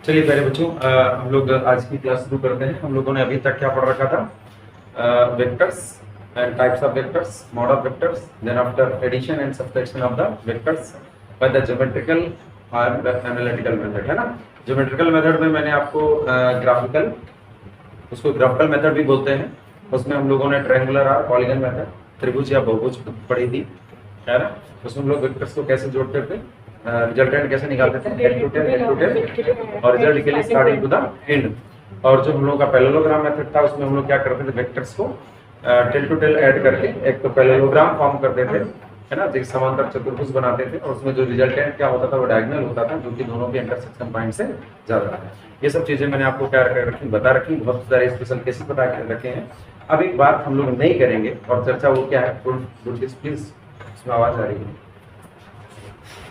चलिए प्यारे बच्चों, हम लोग आज की क्लास शुरू करते हैं। हम लोगों ने अभी तक क्या पढ़ रखा था? Vectors and types of vectors, mod of vectors, then after addition and subtraction of the vectors by the geometrical और एनालिटिकल मेथड, है ना। ज्योमेट्रिकल मेथड में मैंने आपको ग्राफिकल, उसको ग्राफिकल मेथड भी बोलते हैं। उसमें हम लोगों ने ट्रायंगुलर और पॉलीगन मेथड, त्रिभुज या बहुभुज पढ़ी थी, है ना। उसमें हम लोग वेक्टर्स को कैसे जोड़ते थे, रिजल्टेंट कैसे निकालते थे, हेड टू टेल और रिजल्ट के लिए स्टार्टिंग टू द एंड। और जो हम लोगों का पैरेललोग्राम मेथड था, उसमें हम लोग क्या करते थे, वेक्टर्स को टेल टू टेल ऐड करके एक तो पैरेललोग्राम फॉर्म करते थे, है ना, जो समांतर चतुर्भुज बनाते थे। और उसमें जो रिजल्टेंट क्या होता था, वो डायगोनल होता था, जो कि दोनों के इंटरसेक्शन पॉइंट से ज्यादा है। ये सब चीजें मैंने आपको क्या रखी, बता रखी, बहुत सारे स्पेशल केसेस बता के रखे हैं। अब एक बात हम लोग नहीं करेंगे और चर्चा वो क्या है, प्लीज, उसमें आवाज आ रही है।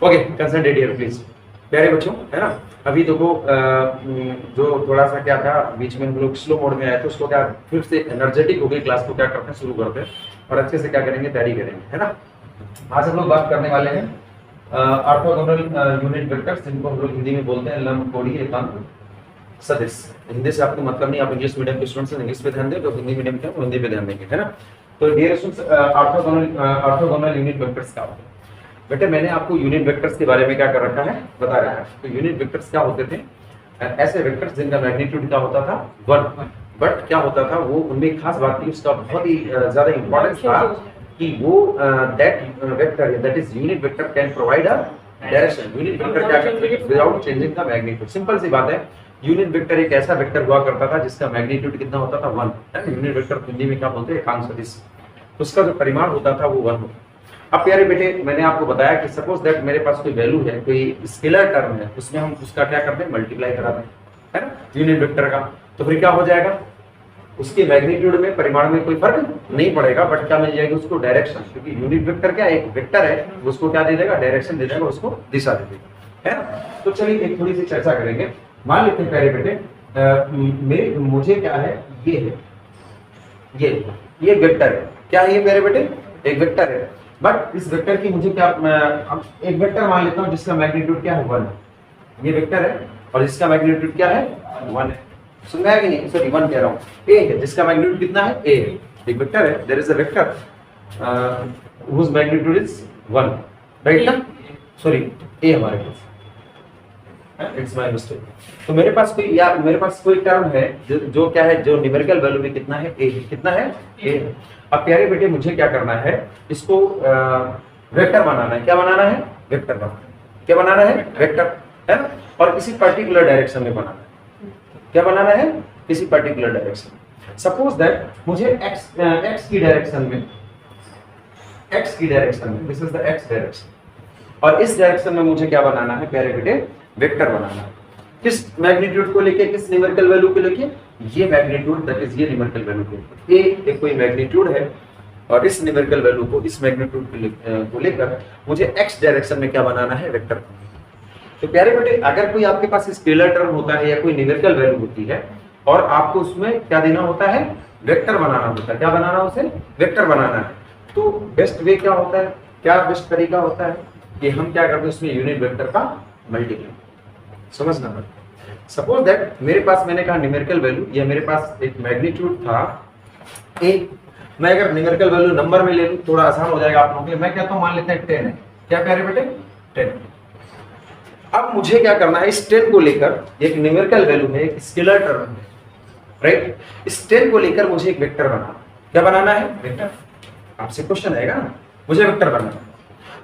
ओके, कंसंट्रेट हियर प्लीज प्यारे बच्चों, है ना। अभी देखो जो थोड़ा सा क्या था, बीच में हम लोग स्लो मोड में आए थे, उसको क्या फिर से एनर्जेटिक हो गई क्लास को क्या करते हैं, शुरू करते हैं और अच्छे से क्या करेंगे, तैयारी करेंगे, है ना। आज हम लोग बात करने वाले हैं ऑर्थोगोनल यूनिट वेक्टर्स, जिनको हम लोग हिंदी में बोलते हैं लंबकोणीय एकांक सदिश। हिंदी से आपको मतलब नहीं, आप इंग्लिश मीडियम के स्टूडेंट्स इंग्लिश पे ध्यान दें, तो हिंदी मीडियम के वो हिंदी पे ध्यान देंगे, है ना। तो dear students, orthogonal unit vectors क्या होते हैं? बेटे मैंने आपको यूनिट वेक्टर्स के बारे में क्या कर रखा है, बता रखा है। तो यूनिट वेक्टर्स क्या होते थे? ऐसे वेक्टर्स जिनका मैग्नीट्यूड क्या होता था, 1, बट क्या होता था, वो उनमें खास बात थी, उसका बहुत ही ज्यादा इंपॉर्टेंस था कि वो that vector, that is unit vector, can provide a direction. Unit vector क्या करता है, without changing the magnitude. Simple सी बात है, यूनिट वेक्टर एक ऐसा वेक्टर हुआ करता था जिसका मैग्नीट्यूड कितना होता था, 1। यूनिट वेक्टर हिंदी में क्या बोलते हैं, एकांक सदिश। उसका जो परिमाण होता था वो 1 होता। अब प्यारे बेटे मैंने आपको बताया कि सपोज दैट मेरे पास कोई वैल्यू है, कोई स्केलर टर्म है, उसमें हम उसका क्या करते हैं, मल्टीप्लाई कराते हैं, है ना, यूनिट वेक्टर का। तो फिर क्या हो जाएगा, उसके मैग्नीट्यूड में, परिमाण में कोई फर्क नहीं पड़ेगा, बट क्या मिल जाएगी उसको, डायरेक्शन। क्योंकि यूनिट वेक्टर क्या एक वेक्टर है, उसको क्या दे देगा, डायरेक्शन दे देगा, उसको दिशा दे देगा, है ना। तो चलिए एक थोड़ी सी चर्चा करेंगे। मान लेते हैं प्यारे बेटे, मुझे क्या है, ये है, ये वेक्टर है। क्या है ये प्यारे बेटे, एक वेक्टर है। बट इस वेक्टर की मुझे क्या, एक वेक्टर मान लेता हूं जिसका मैग्नीट्यूड क्या है, 1 है। ये वेक्टर है और जिसका मैग्नीट्यूड क्या है, 1 है। सुन गया कि नहीं, सॉरी 1 कह रहा हूं, a है, जिसका मैग्नीट्यूड कितना है, a है। एक वेक्टर है, there is a vector whose magnitude is 1, right ना, सॉरी a हमारे पास, इट्स माय मिस्टेक। तो मेरे पास कोई टर्म है जो क्या है, जो न्यूमेरिकल वैल्यू में कितना है, a, कितना है, a। अब प्यारे बेटे मुझे क्या करना है, इसको वेक्टर बनाना है। क्या बनाना है, वेक्टर बनाना है। क्या बनाना है, वेक्टर, है ना। और किसी पर्टिकुलर डायरेक्शन में बनाना है। क्या बनाना है, किसी पर्टिकुलर डायरेक्शन। सपोज दैट मुझे x की डायरेक्शन में, this is the x direction, और इस डायरेक्शन में मुझे क्या बनाना है प्यारे बेटे, वेक्टर बनाना है। किस मैग्नीट्यूड को लेके, किस न्यूमेरिकल वैल्यू को लेके, ये मैग्नीट्यूड, दैट इज ये न्यूमेरिकल वैल्यू को, एक कोई मैग्नीट्यूड है और इस न्यूमेरिकल वैल्यू को, इस मैग्नीट्यूड को लेकर मुझे x डायरेक्शन में क्या बनाना है, वेक्टर। तो प्यारे बेटे अगर कोई आपके पास स्केलर टर्म होता है या कोई न्यूमेरिकल वैल्यू होती है और आपको उसमें क्या देना होता है, वेक्टर बनाना होता है। क्या बनाना है उसे, वेक्टर बनाना है। तो बेस्ट वे क्या होता है, क्या बेस्ट तरीका होता है कि हम क्या करते हैं, उसमें यूनिट वेक्टर का मल्टीप्लाई। समझना पड़ता। सपोज दैट मेरे पास, मैंने कहा न्यूमेरिकल वैल्यू, या मेरे पास एक मैग्नीट्यूड था a। मैं अगर न्यूमेरिकल वैल्यू नंबर में ले लूं, थोड़ा आसान हो जाएगा आप लोगों के लिए। मैं कहता हूं मान लेते हैं 10 है। क्या प्यारे बेटे, 10। अब मुझे क्या करना है, इस 10 को लेकर, एक न्यूमेरिकल वैल्यू है, एक स्केलर टर्म है, राइट। इस 10 को लेकर मुझे एक वेक्टर बनाना। क्या बनाना है, वेक्टर। आपसे क्वेश्चन आएगा ना, मुझे वेक्टर बनाना है।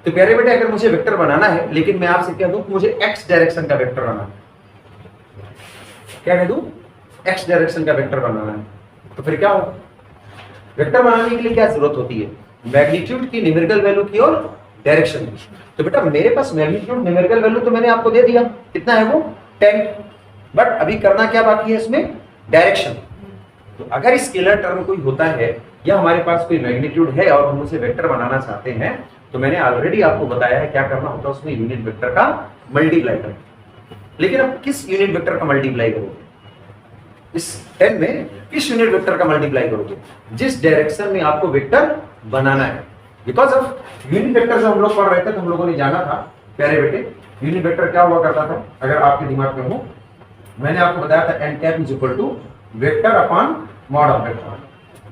तो प्यारे बेटे अगर मुझे वेक्टर बनाना है, लेकिन मैं आपसे कह दूं मुझे x डायरेक्शन का वेक्टर बनाना है, क्या कह दूं, x डायरेक्शन का वेक्टर बनाना है, तो फिर क्या होगा, वेक्टर बनाने के लिए क्या जरूरत होती है, मैग्नीट्यूड की, न्यूमेरिकल वैल्यू की और डायरेक्शन की। तो बेटा मेरे पास मैग्नीट्यूड, न्यूमेरिकल वैल्यू तो मैंने आपको दे दिया, कितना है वो, 10। बट अभी करना क्या बाकी है इसमें, डायरेक्शन। तो अगर स्केलर टर्म कोई होता है या हमारे पास कोई मैग्नीट्यूड है और हम उसे वेक्टर बनाना चाहते हैं, तो मैंने ऑलरेडी आपको बताया है क्या करना होता है, उसमें यूनिट वेक्टर का मल्टीप्लाई करना। लेकिन अब किस यूनिट वेक्टर का मल्टीप्लाई करोगे, इस 10 में किस यूनिट वेक्टर का मल्टीप्लाई करोगे, जिस डायरेक्शन में आपको वेक्टर बनाना है। बिकॉज ऑफ यूनिट वेक्टर जब हम लोग पढ़ रहे थे तो हम लोगों ने जाना था प्यारे बेटे, यूनिट वेक्टर क्या हुआ करता था, अगर आपके दिमाग में हो मैंने आपको बताया था n cap is equal to vector upon mod of vector,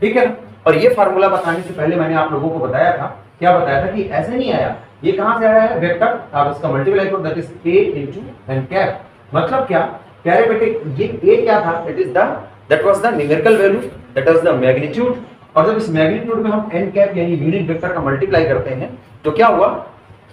ठीक है। और ये फार्मूला बताने से पहले मैंने आप लोगों को बताया था, क्या बताया था कि ऐसे नहीं आया, ये कहां से आया है वेक्टर, आप इसका मल्टीप्लाई करो, that is a into n cap. मतलब क्या प्यारे बेटे, ये a क्या था, it is the that was the numerical value, that was the magnitude. और जब इस मैग्नीट्यूड में हम n कैप यानी यूनिट वेक्टर का मल्टीप्लाई करते हैं तो क्या हुआ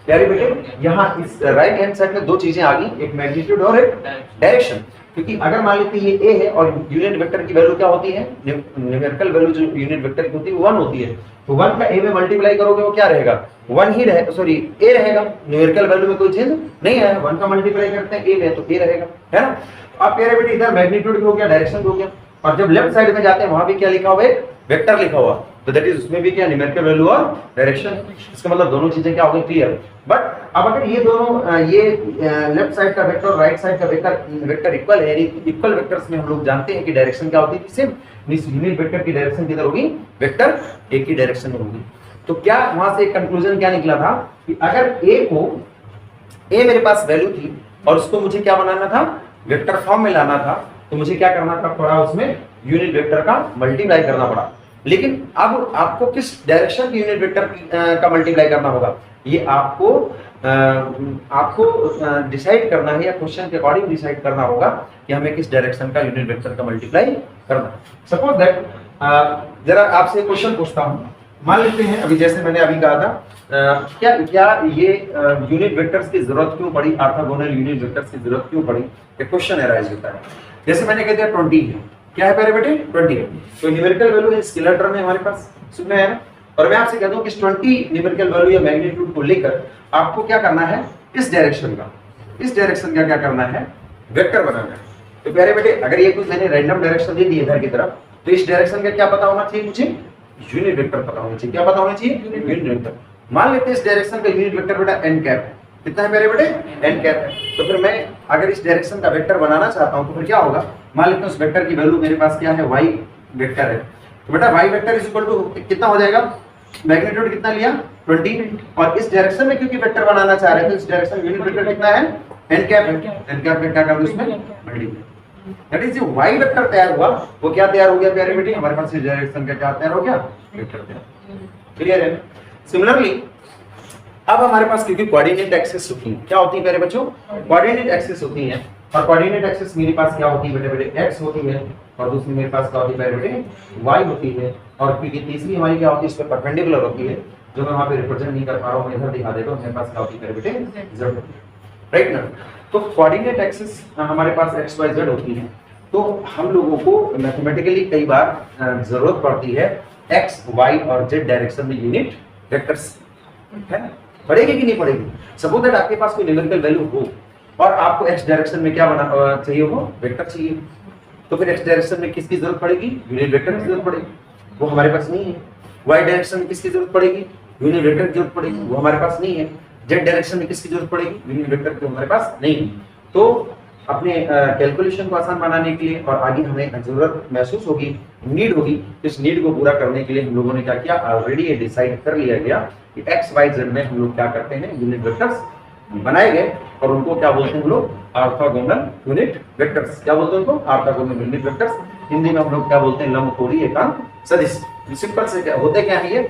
प्यारे बेटे, यहाँ इस राइट हैंड साइड में दो चीजें आ गई, एक मैग्नीट्यूड और एक डायरेक्शन। क्योंकि अगर मान लेते ये a है और यूनिट वेक्टर की वैल्यू क्या होती है, न्यूमेरिकल वैल्यू जो यूनिट वेक्टर की होती है 1 होती है, तो 1 का a में मल्टीप्लाई करोगे वो क्या रहेगा, 1 ही रहे, सॉरी a रहेगा, न्यूमेरिकल वैल्यू में कोई चेंज नहीं है, 1 का मल्टीप्लाई करते हैं a में तो a रहेगा, है ना। अब प्यारे बेटे इधर मैग्नीट्यूड भी हो गया, डायरेक्शन भी हो गया, और जब लेफ्ट साइड में जाते हैं वहां भी क्या लिखा हुआ है, वेक्टर लिखा हुआ, तो दैट इज उसमें भी क्या न्यूमेरिकल वैल्यू और डायरेक्शन। इसका मतलब दोनों चीजें क्या हो गई, क्लियर। बट अब अगर ये दोनों ये लेफ्ट साइड का वेक्टर और राइट साइड का वेक्टर इक्वल है, यानी इक्वल वेक्टर्स में हम लोग जानते हैं कि डायरेक्शन क्या होती है सेम, इस यूनिट वेक्टर की डायरेक्शन किधर होगी, वेक्टर एक ही डायरेक्शन में होगी। तो क्या वहां से एक कंक्लूजन क्या निकला था कि अगर a मेरे पास वैल्यू थी और उसको मुझे क्या बनाना था, वेक्टर फॉर्म में लाना था, तो मुझे क्या करना था, पड़ा उसमें यूनिट वेक्टर का मल्टीप्लाई करना पड़ा। लेकिन अब आपको किस डायरेक्शन की यूनिट वेक्टर का मल्टीप्लाई करना होगा, ये आपको डिसाइड करना है, या क्वेश्चन के अकॉर्डिंग डिसाइड करना होगा कि हमें किस डायरेक्शन का यूनिट वेक्टर का मल्टीप्लाई करना है। सपोज दैट जरा आपसे क्वेश्चन पूछता हूँ, मान लेते हैं अभी जैसे मैंने अभी कहा था, क्या ये यूनिट वेक्टर्स की जरूरत क्यों पड़ी, ऑर्थोगोनल यूनिट वेक्टर्स की जरूरत क्यों पड़ी, एक क्वेश्चन अराइज होता है। जैसे मैंने कह दिया 20 है, क्या है प्यारे बेटे 20 है, तो न्यूमेरिकल वैल्यू है, स्केलर टर्म है हमारे पास, सुनना है ना। और मैं आपसे कहता हूं कि इस 20 न्यूमेरिकल वैल्यू या मैग्नीट्यूड को लेकर आपको क्या करना है, इस डायरेक्शन का क्या करना है, वेक्टर बनाना है। तो प्यारे बेटे अगर ये कुछ मैंने रैंडम डायरेक्शन दे दी इधर की तरफ, तो इस डायरेक्शन का क्या पता होना चाहिए, मुझे यूनिट वेक्टर पता होना चाहिए। क्या पता होना चाहिए, यूनिट वेक्टर। मान लेते हैं इस डायरेक्शन का यूनिट वेक्टर बेटा n कैप है, कितना है मेरे बेटे, n कैप है। तो फिर मैं अगर इस डायरेक्शन का वेक्टर बनाना चाहता हूं तो फिर क्या होगा, मान लेते हैं उस वेक्टर की वैल्यू मेरे पास क्या है, y वेक्टर है, तो बेटा y vector is equal to कितना हो जाएगा, मैग्नीट्यूड कितना लिया 20, और इस डायरेक्शन में क्योंकि वेक्टर बनाना चाह रहे थे, इस डायरेक्शन यूनिट वेक्टर कितना है, n कैप है, n कैप में क्या करना उसमें मल्टीप्लाई, दैट इज जो y वेक्टर तैयार हुआ वो क्या तैयार हो गया प्यारे बेटे, हमारे पास इस डायरेक्शन का क्या तैयार हो गया, वेक्टर तैयार। क्लियर है। सिमिलरली अब हमारे पास क्योंकि कोऑर्डिनेट एक्सिस होती है, क्या होती है प्यारे बच्चों, कोऑर्डिनेट एक्सिस होती है, और कोऑर्डिनेट एक्सिस मेरे पास क्या होती है बेटे बेटे, x होती है, और दूसरी मेरे पास क्या होती है प्यारे बेटे, y होती है, और क्योंकि तीसरी हमारी क्या होती है, इस पे परपेंडिकुलर होती है, जो मैं वहां पे रिप्रेजेंट नहीं कर पा रहा हूं, मैं इधर दिखा देता हूं, मेरे पास क्या होती है प्यारे बेटे, z होती है, राइट ना। तो कोऑर्डिनेट एक्सिस हमारे पास x y z होती है, तो हम लोगों को मैथमेटिकली कई बार जरूरत पड़ती है x y और z डायरेक्शन में यूनिट वेक्टर्स, है ना, पड़ेगी कि नहीं पड़ेगी। सपोज दैट आपके पास कोई न्यूमेरिकल वैल्यू हो और आपको x डायरेक्शन में क्या बना चाहिए हो, वेक्टर चाहिए, तो फिर x डायरेक्शन में किसकी जरूरत पड़ेगी, यूनिट वेक्टर की जरूरत पड़ेगी, वो हमारे पास नहीं है। y डायरेक्शन में किसकी जरूरत पड़ेगी, यूनिट वेक्टर की जरूरत पड़ेगी, वो हमारे पास नहीं है। z डायरेक्शन में किसकी जरूरत पड़ेगी, यूनिट वेक्टर की, हमारे पास नहीं है। तो अपने कैलकुलेशन को आसान बनाने के लिए और आगे हमें जरूरत महसूस होगी, नीड होगी, इस नीड को पूरा करने के लिए हम लोगों ने क्या किया, ऑलरेडी ये डिसाइड कर लिया गया कि x y z में हम लोग क्या करते हैं, यूनिट वेक्टर्स बनाए गए, और उनको क्या बोलते हैं हम लोग, ऑर्थोगोनल यूनिट वेक्टर्स। क्या बोलते हैं उनको, ऑर्थोगोनल यूनिट वेक्टर्स। हिंदी में हम लोग क्या बोलते हैं, लंबकोणीय एकांक सदिश। सिंपल से क्या होते क्या है, ये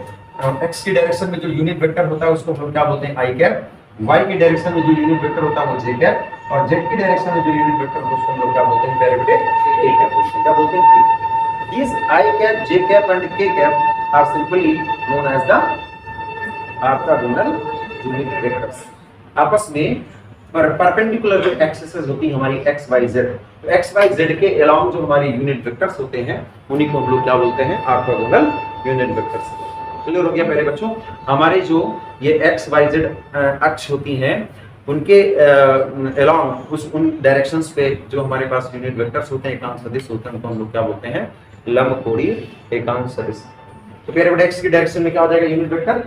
x की डायरेक्शन में जो यूनिट वेक्टर होता है उसको हम क्या बोलते हैं, i कैप, y की डायरेक्शन में जो यूनिट वेक्टर होता है वो j कैप, और z की डायरेक्शन में जो यूनिट वेक्टर होता है उसको हम लोग क्या बोलते हैं, प्यारे बेटे k कैप बोलते हैं। क्या बोलते हैं, these i cap, j cap and k cap are simply known as the orthogonal unit vectors. आपस में परपेंडिकुलर जो एक्सिसेस होती है हमारी x y z, तो x y z के अलोंग जो हमारे यूनिट वेक्टर्स होते हैं उन्हीं को हम लोग क्या बोलते हैं, ऑर्थोगोनल यूनिट वेक्टर्स। क्लियर हो गया मेरे बच्चों। हमारे जो ये x y z अक्ष होती हैं उनके अलोंग उन डायरेक्शंस पे जो हमारे पास यूनिट वेक्टर्स होते हैं, एकांक सदिश होते हैं, उनको हम लोग क्या बोलते हैं, लंबकोणीय एकांक सदिश। तो प्यारे बेटे x की डायरेक्शन में क्या हो जाएगा, unit vector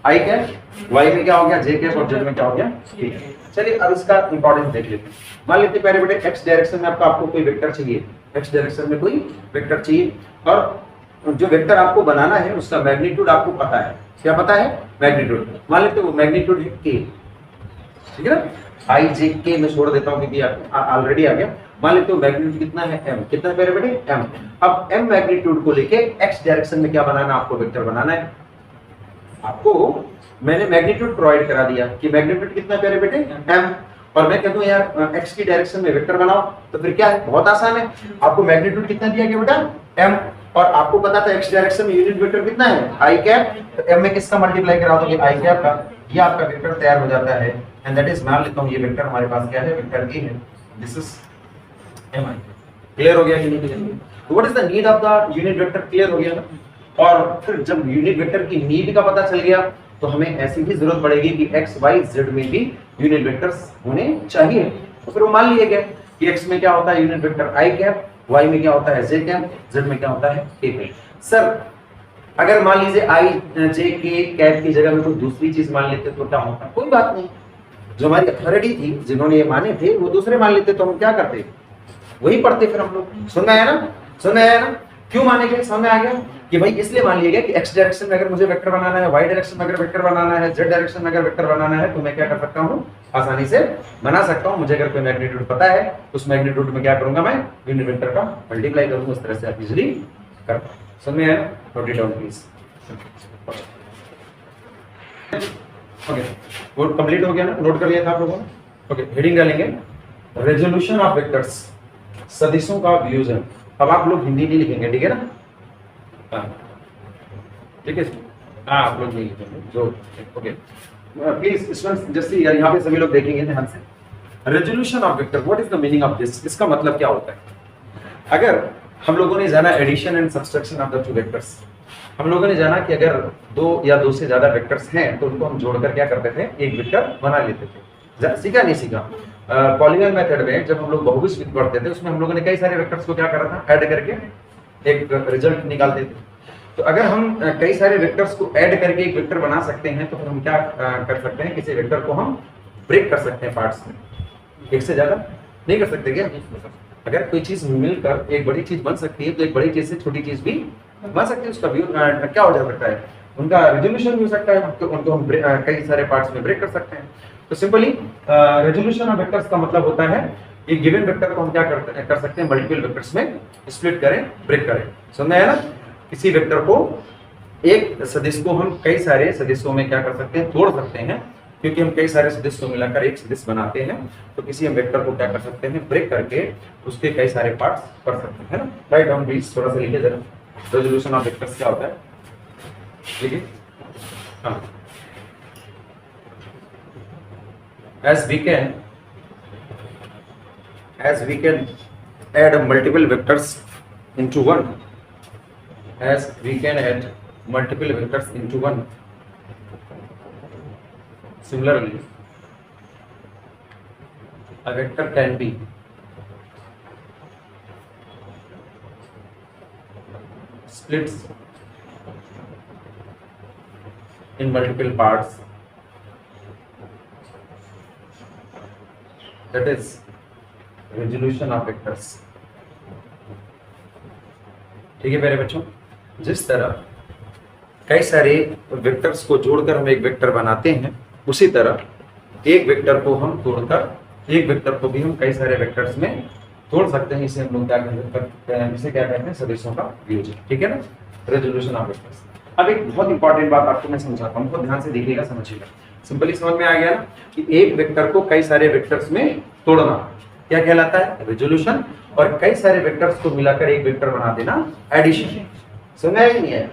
i cap, y में क्या हो गया, j कैप, और z में क्या हो गया, k। चलिए अब इसका इंपॉर्टेंस देख लेते हैं। मान लेते हैं प्यारे बेटे x डायरेक्शन में आपको कोई वेक्टर चाहिए, x डायरेक्शन में कोई वेक्टर चाहिए, और जो वेक्टर आपको बनाना है उसका मैग्नीट्यूड आपको पता है। क्या पता है, मैग्नीट्यूड। मान लेते हैं वो मैग्नीट्यूड है k, ठीक है ना, आई जे के मैं छोड़ देता हूँ क्योंकि ऑलरेडी आ गया। मान लेते हो मैग्नीट्यूड कितना है m, कितना है मेरे बेटे m। अब m मैग्नीट्यूड को लेके x डायरेक्शन में क्या बनाना, आपको वेक्टर बनाना है। आपको मैंने मैग्नीट्यूड प्रोवाइड करा दिया कि मैग्नीट्यूड कितना है मेरे बेटे m, और मैं कहता हूँ यार x की डायरेक्शन में वेक्टर बनाओ, तो फिर क्या है, बहुत आसान है। आपको मैग्नीट्यूड कितना दिया गया बेटा m, और आपको पता था x डायरेक्शन में यूनिट वेक्टर कितना है i कैप, तो m में किसका मल्टीप्लाई करा दोगे i कैप का, ये आपका वेक्टर तैयार हो जाता है। एंड दैट इज, मान लेता हूँ ये वेक्टर हमारे पास क्या है, वेक्टर a है, दिस इज mi। क्लियर हो गया कि नहीं क्लियर? तो what is the need of the unit vector, clear हो गया ना। और फिर जब यूनिट वेक्टर की नीड का पता चल गया तो हमें ऐसी भी जरूरत पड़ेगी कि x y z में भी यूनिट वेक्टर्स होने चाहिए। तो फिर वो मान लिया गया कि x में क्या होता है unit vector i cap, y में क्या होता है j कैप, z में क्या होता है k कैप। सर अगर मान लीजिए i j k कैप की जगह में कोई दूसरी चीज मान लेते तो क्या होता, कोई बात नहीं। जो हमारी अथॉरिटी थी, जिन्होंने ये माने थे, वो दूसरे मान लेते तो हम क्या करते, वही पढ़ते फिर हम लोग। समझ में आया ना, समझ में आया ना, क्यों माने गए, समझ में आ गया कि भाई इसलिए मान लिया गया कि x डायरेक्शन में अगर मुझे वेक्टर बनाना है, y डायरेक्शन में अगर वेक्टर बनाना है, z डायरेक्शन में अगर वेक्टर बनाना है, तो मैं क्या कर सकता हूँ, आसानी से बना सकता हूँ। मुझे अगर कोई मैग्नीट्यूड पता है तो उस मैग्नीट्यूड में क्या करूंगा, मैं यूनिट वेक्टर का मल्टीप्लाई करूंगा, उस तरह से आप इजीली कर पाओ। समझ में आया, note it down please. Okay, वो कंप्लीट हो गया ना, नोट कर लिया था आप लोगों ने। ओके, हेडिंग डालेंगे रेजोल्यूशन ऑफ वेक्टर्स, सदिशों का वियोजन। अब आप लोग हिंदी नहीं लिखेंगे, ठीक है ना, ठीक है, हाँ आप लोग नहीं लिखेंगे जो, ओके प्लीज स्टूडेंट्स, जैसे यहाँ पे सभी लोग देखेंगे ध्यान से। Resolution of vector, what is the meaning of this, इसका मतलब क्या होता है। अगर हम लोगों ने जाना addition and subtraction of the two vectors, हम लोगों ने जाना कि अगर दो या दो से ज्यादा वेक्टर्स हैं तो उनको हम जोड़कर क्या करते थे, एक वेक्टर बना लेते थे। सीखा नहीं सीखा, पॉलीगॉन मेथड में जब हम लोग बहुभुज विधि पढ़ते थे उसमें हम लोगों ने कई सारे वेक्टर्स को क्या करा था, ऐड करके एक रिजल्ट निकालते थे। तो अगर हम कई सारे वेक्टर्स को ऐड करके एक वेक्टर बना सकते हैं तो फिर हम क्या कर सकते हैं, किसी वेक्टर को हम ब्रेक कर सकते हैं पार्ट्स में। एक से ज्यादा नहीं कर सकते क्या? अगर कोई चीज मिलकर एक बड़ी चीज बन सकती है तो एक बड़ी चीज से छोटी चीज भी बन सकती है, उसका व्यू क्या हो जा सकता है, उनका रेजोल्यूशन भी हो सकता है, तो उनको हम कई सारे पार्ट्स में ब्रेक कर सकते हैं। तो सिंपली रेजोल्यूशन ऑफ वेक्टर्स का मतलब होता है एक गिवन वेक्टर को हम क्या कर सकते हैं, मल्टीपल वेक्टर्स में स्प्लिट करें, ब्रेक करें। समझ आया ना, किसी वेक्टर को, एक सदिश को हम कई सारे सदिशों में क्या कर सकते हैं, तोड़ सकते हैं, क्योंकि हम कई सारे सदिश को मिलाकर एक सदिश बनाते हैं। तो किसी हम वेक्टर को क्या कर सकते हैं, ब्रेक करके उसके कई सारे पार्ट्स कर सकते हैं, है ना। राइट डाउन प्लीज, थोड़ा सा लिखिए जरा, रेजोल्यूशन ऑफ वेक्टर्स क्या होता है, लिखिए। हाँ, as we can add multiple vectors into one, as we can add multiple vectors into one, similarly a vector can be splits in multiple parts, that is resolution of vectors। ठीक है मेरे बच्चों, जिस तरह कई सारे वेक्टर्स को जोड़कर हम एक वेक्टर बनाते हैं, उसी तरह एक वेक्टर को हम तोड़कर एक वेक्टर को भी हम कई सारे वेक्टर्स में तोड़ सकते हैं। इसे हम लोग क्या कहते हैं, इसे क्या कहते हैं, सदिशों का वियोजन। ठीक है ना, रेजोल्यूशन ऑफ वेक्टर्स। अब एक बहुत इंपॉर्टेंट बात आपको मैं समझाता हूँ, ध्यान से देखिएगा, समझिएगा। सिंपली समझ में आ गया ना कि एक वेक्टर को कई सारे वेक्टर्स में तोड़ना क्या कहलाता है, रेजोल्यूशन, और कई सारे वेक्टर्स को मिलाकर एक वेक्टर बना देना, एडिशन। समझ में नहीं है,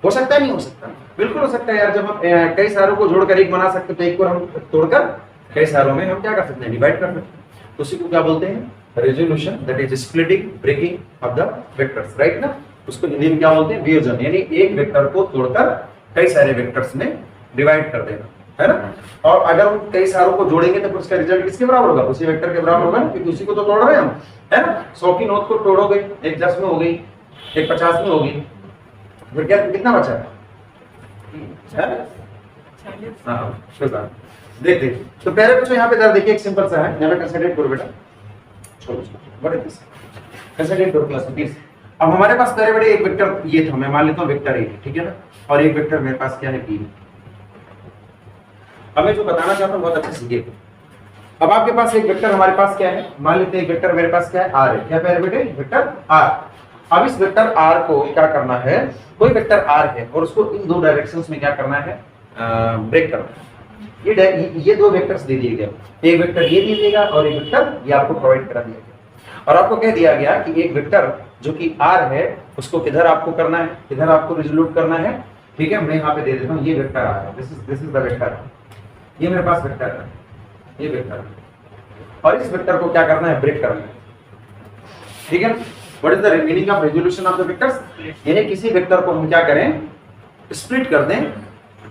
हो सकता है, नहीं हो सकता, बिल्कुल हो सकता है यार। जब हम कई सारों को जोड़कर एक बना सकते हैं तो एक को हम तोड़कर कई सारों में हम क्या कर सकते हैं, डिवाइड कर सकते हैं। उसी को क्या बोलते हैं, resolution, that is splitting, breaking of the vectors, right ना। उसको हिंदी में क्या बोलते हैं, वियोजन, यानी एक वेक्टर को तोड़कर कई सारे वेक्टर्स में डिवाइड कर देना, है ना। और अगर हम कई सारों को जोड़ेंगे तो उसका रिजल्ट किसके बराबर होगा, उसी वेक्टर के बराबर होगा, क्योंकि उसी को तो तोड़ रहे हैं हम, है ना। 100 की नोट को तोड़ोगे, एक 10 में हो गई, एक 50 में होगी, फिर क्या कितना बचा है? हाँ, देखते तो पहले बच्चों यहाँ पे जरा देखिए, एक सिंपल सा है, यहाँ पे कंसिडर करो बेटा, छोड़ो व्हाट इज दिस, कंसिडर करो क्लास में प्लीज। अब हमारे पास पहले बड़े एक वेक्टर ये था, मैं मान लेता हूँ वेक्टर ए, ठीक है ना, और एक वेक्टर मेरे पास क्या है बी। अब मैं जो बताना चाहता हूँ बहुत अच्छे से सीखिए। अब आपके पास एक वेक्टर हमारे पास क्या है, मान लेते हैं एक वेक्टर मेरे पास क्या है, आर है। क्या है बेटे, वेक्टर आर। अब इस वेक्टर आर को क्या करना है, कोई वेक्टर आर है और उसको इन दो डायरेक्शंस में क्या करना है, ब्रेक करना है। ये दो वेक्टर्स दे दिए गए, एक वेक्टर ये दे देगा और एक वेक्टर ये आपको प्रोवाइड करा दिया गया, और आपको कह दिया गया कि एक वेक्टर जो कि आर है उसको किधर आपको करना है, किधर आपको रिजोल्यूट करना है। ठीक है, मैं यहाँ पे दे देता हूँ, ये वेक्टर आर है, दिस इज द वेक्टर, ये मेरे पास वेक्टर है, ये वेक्टर है, और इस वेक्टर को क्या करना है, ब्रेक करना है। ठीक है, what is the meaning of resolution of the vectors, यानी किसी वेक्टर को हम क्या करें, स्प्लिट कर दें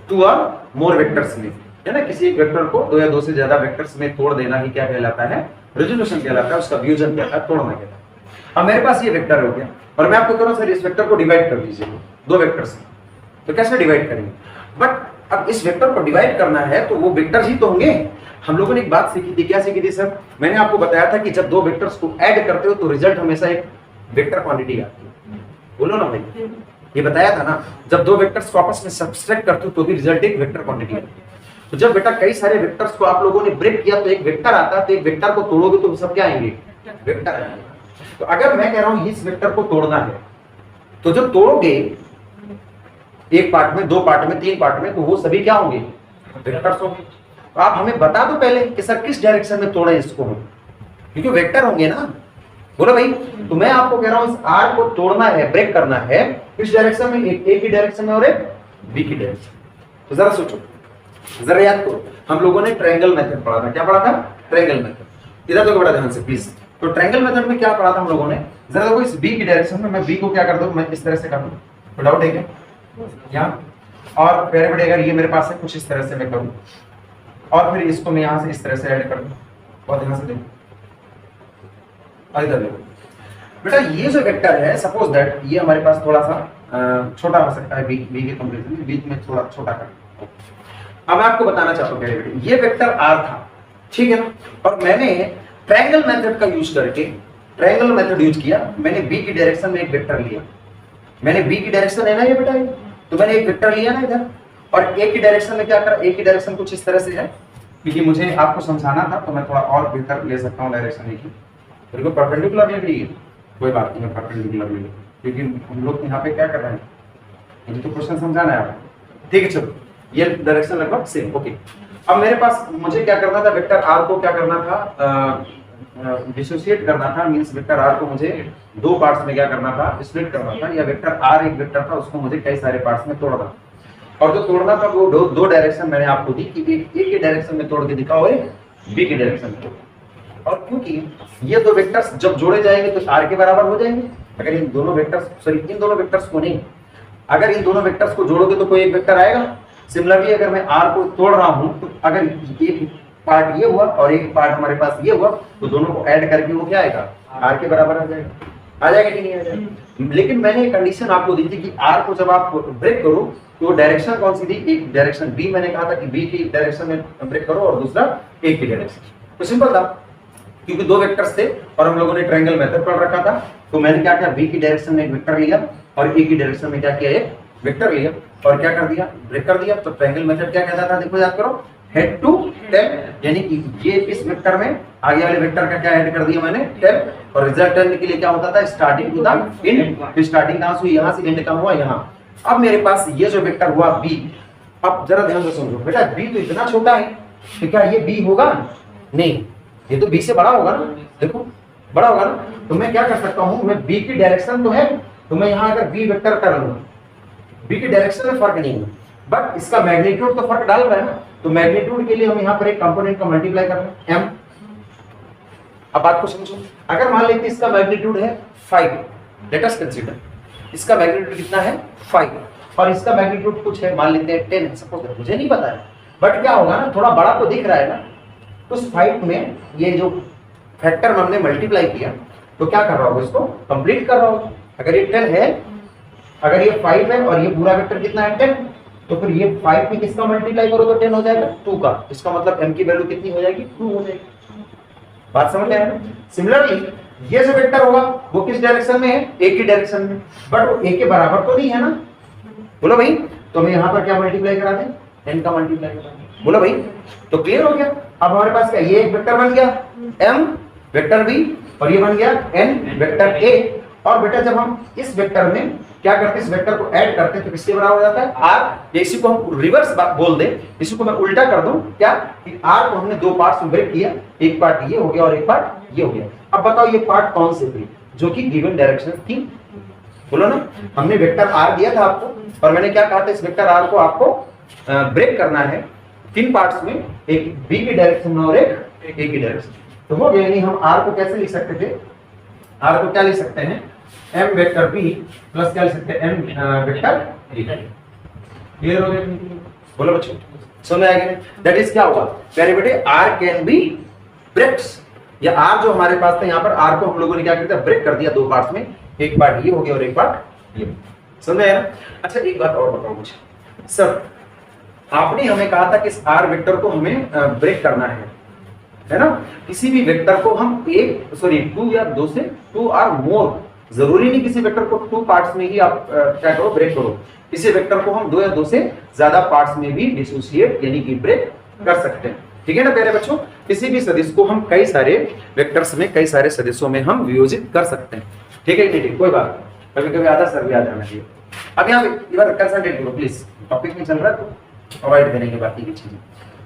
टू अ मोर वेक्टर्स में, है ना, किसी एक वेक्टर को दो या दो से ज्यादा वेक्टर्स में तोड़ देना ही क्या कहलाता है, रेजोल्यूशन कहलाता है, उसका वियोजन कहलाता है, तोड़ना कहलाता है। अब मेरे पास ये वेक्टर हो गया और मैं आपको कह रहा हूं सर इस वेक्टर को डिवाइड कर दीजिए दो वेक्टर्स में, तो कैसे डिवाइड करेंगे, बट अब इस वेक्टर को डिवाइड करना है तो वो वेक्टर्स ही तो होंगे। हम लोगों ने एक बात सीखी थी, क्या सीखी थी सर, मैंने आपको बताया था कि जब दो वेक्टर्स को ऐड करते हो तो रिजल्ट हमेशा एक वेक्टर क्वांटिटी आती है, बोलो ना भाई, ये बताया था ना, जब दो वेक्टर्स को आपस में सब्सट्रैक्ट करते हो तो भी रिजल्ट एक वेक्टर क्वांटिटी आती है। तो जब बेटा कई सारे वेक्टर्स को आप लोगों ने ब्रेक किया तो एक वेक्टर आता है, तो एक वेक्टर को तोड़ोगे तो सब क्या आएंगे, वेक्टर आएंगे। तो अगर मैं कह रहा हूं इस वेक्टर को तोड़ना है, तो जब तोड़ोगे एक पार्ट में, दो पार्ट में, तीन पार्ट में, तो वो सभी क्या होंगे, वेक्टर्स होंगे। तो आप हमें बता दो पहले कि सर किस डायरेक्शन में तोड़े इसको हम, क्योंकि वेक्टर होंगे ना, बोलो भाई। तो मैं आपको कह रहा हूं इस आर को तोड़ना है, ब्रेक करना है, किस डायरेक्शन में, एक ए की डायरेक्शन में और एक बी की डायरेक्शन। तो जरा सोचो, जरा याद करो, हम लोगों ने ट्रायंगल मेथड पढ़ा था, क्या पढ़ा था, ट्रायंगल मेथड। इधर देखो बड़ा ध्यान से प्लीज। तो ट्रायंगल मेथड में क्या पढ़ा था हम लोगों ने, जरा देखो इस बी की डायरेक्शन में मैं बी को क्या कर दूं, मैं इस तरह से कर दूं, तो डाउट है क्या यहाँ, और फिर बड़े अगर ये मेरे पास है कुछ इस तरह से मैं करूं, और फिर इसको मैं यहां से इस तरह से ऐड कर दूं, और ध्यान से देखो, इधर देखो बेटा, ये जो वेक्टर है सपोज दैट ये हमारे पास थोड़ा सा छोटा हो सकता है, बी के कंपैरिजन में बीच में थोड़ा छोटा कर। अब मैं आपको बताना चाहता हूँ बेटे, ये वेक्टर आर था, ठीक है ना, और मैंने ट्रायंगल मेथड का यूज करके, ट्रायंगल मेथड यूज किया, मैंने बी की डायरेक्शन में एक वेक्टर लिया, मैंने बी की डायरेक्शन है ना ये बेटा, तो मैंने एक वेक्टर लिया ना इधर, और ए की डायरेक्शन में क्या करा, ए की डायरेक्शन कुछ इस तरह से है, क्योंकि मुझे आपको समझाना था तो मैं थोड़ा और बेहतर ले सकता हूँ डायरेक्शन की, बिल्कुल परपेंडिकुलर ले ली, कोई बात नहीं, परपेंडिकुलर ले ली, क्योंकि हम लोग यहाँ पे क्या कर रहे हैं, मुझे तो क्वेश्चन समझाना है आपको, ठीक है। चलो ये डायरेक्शन लगभग सेम, ओके। अब मेरे पास मुझे क्या करना था, वेक्टर आर को क्या करना था, डिसोसिएट करना था, मींस वेक्टर आर को मुझे दो पार्ट्स में क्या करना था, स्प्लिट करना था, या वेक्टर आर एक वेक्टर था उसको मुझे कई सारे पार्ट्स में तोड़ना था, और जो तोड़ना था वो दो डायरेक्शन मैंने आपको दी कि एक के डायरेक्शन में तोड़ के दिखाओ, एक बी के डायरेक्शन में तोड़। और क्योंकि ये दो वेक्टर्स जब जोड़े जाएंगे तो आर के बराबर हो जाएंगे, अगर इन दोनों वेक्टर्स, सॉरी इन दोनों वेक्टर्स को नहीं, अगर इन दोनों वेक्टर्स को जोड़ोगे तो कोई एक वेक्टर आएगा। सिमिलरली अगर मैं आर को तोड़ रहा हूं तो अगर एक पार्ट ये हुआ और एक पार्ट हमारे पास ये हुआ, तो दोनों को ऐड करके वो क्या आएगा, आर के बराबर आ जाएगा, आ जाएगा कि नहीं आ जाएगा। लेकिन मैंने एक कंडीशन आपको दी थी कि आर को जब आप ब्रेक करो तो डायरेक्शन कौन सी थी, एक डायरेक्शन बी, मैंने कहा था कि बी की डायरेक्शन में ब्रेक करो और दूसरा ए की डायरेक्शन। तो सिंपल था, क्योंकि दो वेक्टर्स थे और हम लोगों ने ट्रायंगल मेथड पढ़ रखा था, तो मैंने क्या किया, बी की डायरेक्शन में एक वेक्टर लिया और ए की डायरेक्शन में क्या किया, एक वेक्टर लिया और क्या कर दिया, ब्रेक कर दिया। तो ट्रायंगल मेथड क्या कहता था, देखो याद करो, हेड टू टेल, यानी कि ये इस वेक्टर में आगे वाले वेक्टर का क्या ऐड कर दिया मैंने, टेल, और रिजल्ट टेल के लिए क्या होता था, starting to the end, starting कहां से हुई, यहां से एंड कहां हुआ, यहां। अब मेरे पास ये जो वेक्टर हुआ बी, अब जरा ध्यान से समझो बेटा, बी तो इतना छोटा है, तो क्या ये बी होगा, नहीं, ये तो बी से बड़ा होगा ना, देखो बड़ा होगा ना। तो मैं क्या कर सकता हूं, मैं बी की डायरेक्शन तो है, तो मैं यहां अगर बी वेक्टर कर लूं, बी की डायरेक्शन में फर्क नहीं है, बट इसका मैग्नीट्यूड तो फर्क डाल रहा है ना, तो मैग्नीट्यूड के लिए हम यहां पर एक कंपोनेंट का मल्टीप्लाई कर रहे हैं, एम। अब बात को समझो, अगर मान लेते इसका मैग्नीट्यूड है 5, लेट अस कंसीडर इसका मैग्नीट्यूड कितना है 5, और इसका मैग्नीट्यूड कुछ है, मान लेते हैं 10 है सपोज, मुझे नहीं पता है, बट क्या होगा ना, थोड़ा बड़ा तो दिख रहा है ना, तो उस 5 में ये जो फैक्टर हमने मल्टीप्लाई किया तो क्या कर रहा होगा, इसको कंप्लीट कर रहा होगा। अगर ये 10 है, अगर ये 5 है और ये पूरा वेक्टर कितना है 10, तो फिर ये 5 में किसका मल्टीप्लाई करो तो 10 हो जाएगा, 2 का, इसका मतलब m की वैल्यू कितनी हो जाएगी, 2 हो जाएगी। बात समझ में आया? सिमिलरली ये जो वेक्टर होगा वो किस डायरेक्शन में है, a की डायरेक्शन में, बट वो a के बराबर तो नहीं है ना, बोलो भाई। तो मैं यहाँ पर क्या मल्टीप्लाई करा दें, n का मल्टीप्लाई बोलो भाई। तो क्लियर हो गया। अब हमारे पास क्या, ये एक वेक्टर बन गया m वेक्टर v और ये बन गया n वेक्टर a। और बेटा जब हम इस वेक्टर में क्या करते हैं, इस वेक्टर को ऐड करते हैं तो किसके बराबर हो जाता है, r। इसी को हम रिवर्स बोल दें, इसी को मैं उल्टा कर दूं क्या, कि r को हमने दो पार्ट्स में ब्रेक किया, एक पार्ट ये हो गया और एक पार्ट ये हो गया। अब बताओ ये पार्ट कौन से थे, जो कि गिवन डायरेक्शन थी, बोलो ना। हमने वेक्टर r दिया था आपको और मैंने क्या कहा था, इस वेक्टर r को आपको ब्रेक करना है तीन पार्ट्स में, एक b की डायरेक्शन में और एक a की डायरेक्शन। तो हो गया, यानी हम r को कैसे लिख सकते थे, r को क्या लिख सकते हैं, m वेक्टर b प्लस क्या लिख सकते हैं, m वेक्टर a। क्लियर हो गया, बोलो बच्चों, समझ आ गया। दैट इज क्या होगा प्यारे बेटे, r कैन बी ब्रेक्स, या r जो हमारे पास था यहाँ पर, r को हम लोगों ने क्या किया, ब्रेक कर दिया दो पार्ट्स में, एक पार्ट ये हो गया और एक पार्ट ये, समझ आया ना। अच्छा एक बात और बताओ मुझे, सर आपने हमें कहा था कि इस r वेक्टर को हमें ब्रेक करना है ना। किसी भी वेक्टर को हम एक टू या दो से टू आर मोर, जरूरी नहीं किसी वेक्टर को टू पार्ट्स में ही आप क्या करो, ब्रेक करो। किसी वेक्टर को हम दो या दो से ज्यादा पार्ट्स में भी डिसोसिएट यानी कि ब्रेक कर सकते हैं, ठीक है ना प्यारे बच्चों। किसी भी सदिश को हम कई सारे वेक्टर्स में, कई सारे सदिशों में हम वियोजित कर सकते हैं, ठीक है नहीं, कोई बात, कभी कभी आधा सर भी आ जाना चाहिए। अब यहाँ पे कंसंट्रेट करो प्लीज, टॉपिक में चल रहा है तो अवॉइड करेंगे बाकी की चीजें।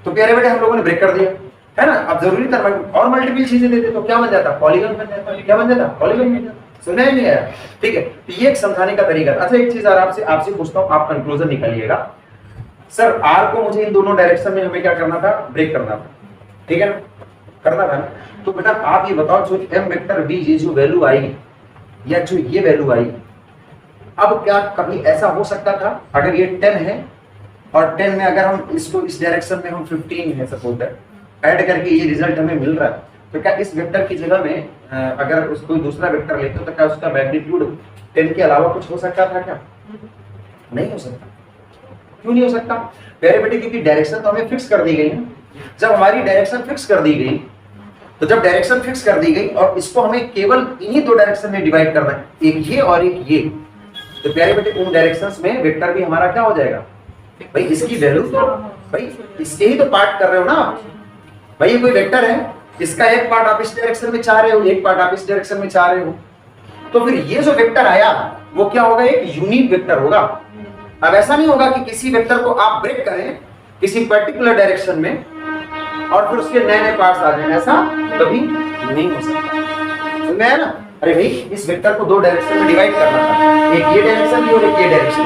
तो प्यारे बेटे हम लोगों ने ब्रेक कर दिया है ना। अब जरूरी था और मल्टीपल चीजें देते तो क्या बन जाता, पॉलीगन बन जाता, क्या बन जाता, पॉलीगन बन जाता। सुना ही नहीं आया, ठीक है। तो ये एक समझाने का तरीका। अच्छा एक चीज आपसे पूछता हूँ, आप कंक्लूजन निकालिएगा। सर आर को मुझे इन दोनों डायरेक्शन में हमें क्या करना था, ब्रेक करना था, ठीक है ना, करना था ना। तो बेटा आप ये बताओ, जो m वेक्टर b ये जो वैल्यू आई या जो ये वैल्यू आई, अब क्या कभी ऐसा हो सकता था, अगर ये 10 है और 10 में अगर हम इसको इस डायरेक्शन में हम 15 है सपोज दैट, ऐड करके ये रिजल्ट हमें मिल रहा है, तो क्या इस वेक्टर की जगह में अगर उसको दूसरा वेक्टर लेते तो क्या उसका मैग्नीट्यूड 10 के अलावा कुछ हो सकता था क्या, नहीं हो सकता। क्यों नहीं हो सकता प्यारे बेटे, क्योंकि डायरेक्शन तो हमें फिक्स कर दी गई है। जब हमारी डायरेक्शन फिक्स कर दी गई, तो जब डायरेक्शन फिक्स कर दी गई और इसको हमें केवल इन्हीं दो डायरेक्शन में डिवाइड करना है, एक ये और एक ये, तो प्यारे बेटे उन डायरेक्शंस में वेक्टर भी हमारा क्या हो जाएगा भाई, इसकी वैल्यू तो भाई इसके ही तो पार्ट कर रहे हो ना आप भाई। ये कोई वेक्टर है, इसका एक पार्ट आप इस डायरेक्शन में चाह रहे हो, एक पार्ट आप इस डायरेक्शन में चाह रहे हो, तो फिर ये जो वेक्टर आया वो क्या होगा, एक यूनिक वेक्टर होगा। अब ऐसा नहीं होगा कि किसी वेक्टर को आप ब्रेक करें किसी पर्टिकुलर डायरेक्शन में और फिर उसके नए नए पार्ट्स आ जाए, ऐसा कभी नहीं हो सकता। समझ आया ना। अरे भाई इस वेक्टर को दो डायरेक्शन में डिवाइड करना था, एक ये डायरेक्शन और एक ये डायरेक्शन,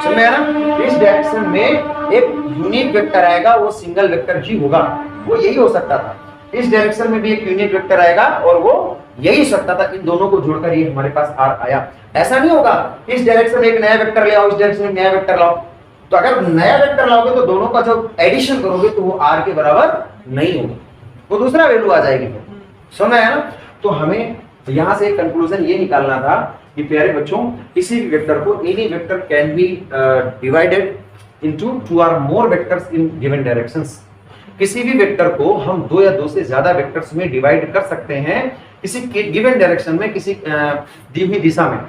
समझ में आया ना। इस डायरेक्शन में एक यूनिक वेक्टर आएगा, वो सिंगल वेक्टर ही होगा, वो यही हो सकता था। इस डायरेक्शन में भी एक यूनिक वेक्टर आएगा और वो यही हो सकता था। इन दोनों को जोड़कर ये हमारे पास आर आया। ऐसा नहीं होगा इस डायरेक्शन में एक नया वेक्टर ले आओ, इस डायरेक्शन में नया वेक्टर लाओ, तो अगर नया वेक्टर लाओगे तो दोनों का जब एडिशन करोगे तो वो आर के बराबर नहीं होगा, वो दूसरा वैल्यू आ जाएगी। समझ आया ना। तो हमें यहां से एक कंक्लूजन ये निकालना था कि प्यारे बच्चों, किसी भी वेक्टर को any vector can be divided into two और मोर वेक्टर्स इन गिवन डायरेक्शंस। किसी भी वेक्टर को हम दो या दो से ज्यादा वेक्टर्स में डिवाइड कर सकते हैं किसी गिवन डायरेक्शन में, किसी दी हुई दिशा में,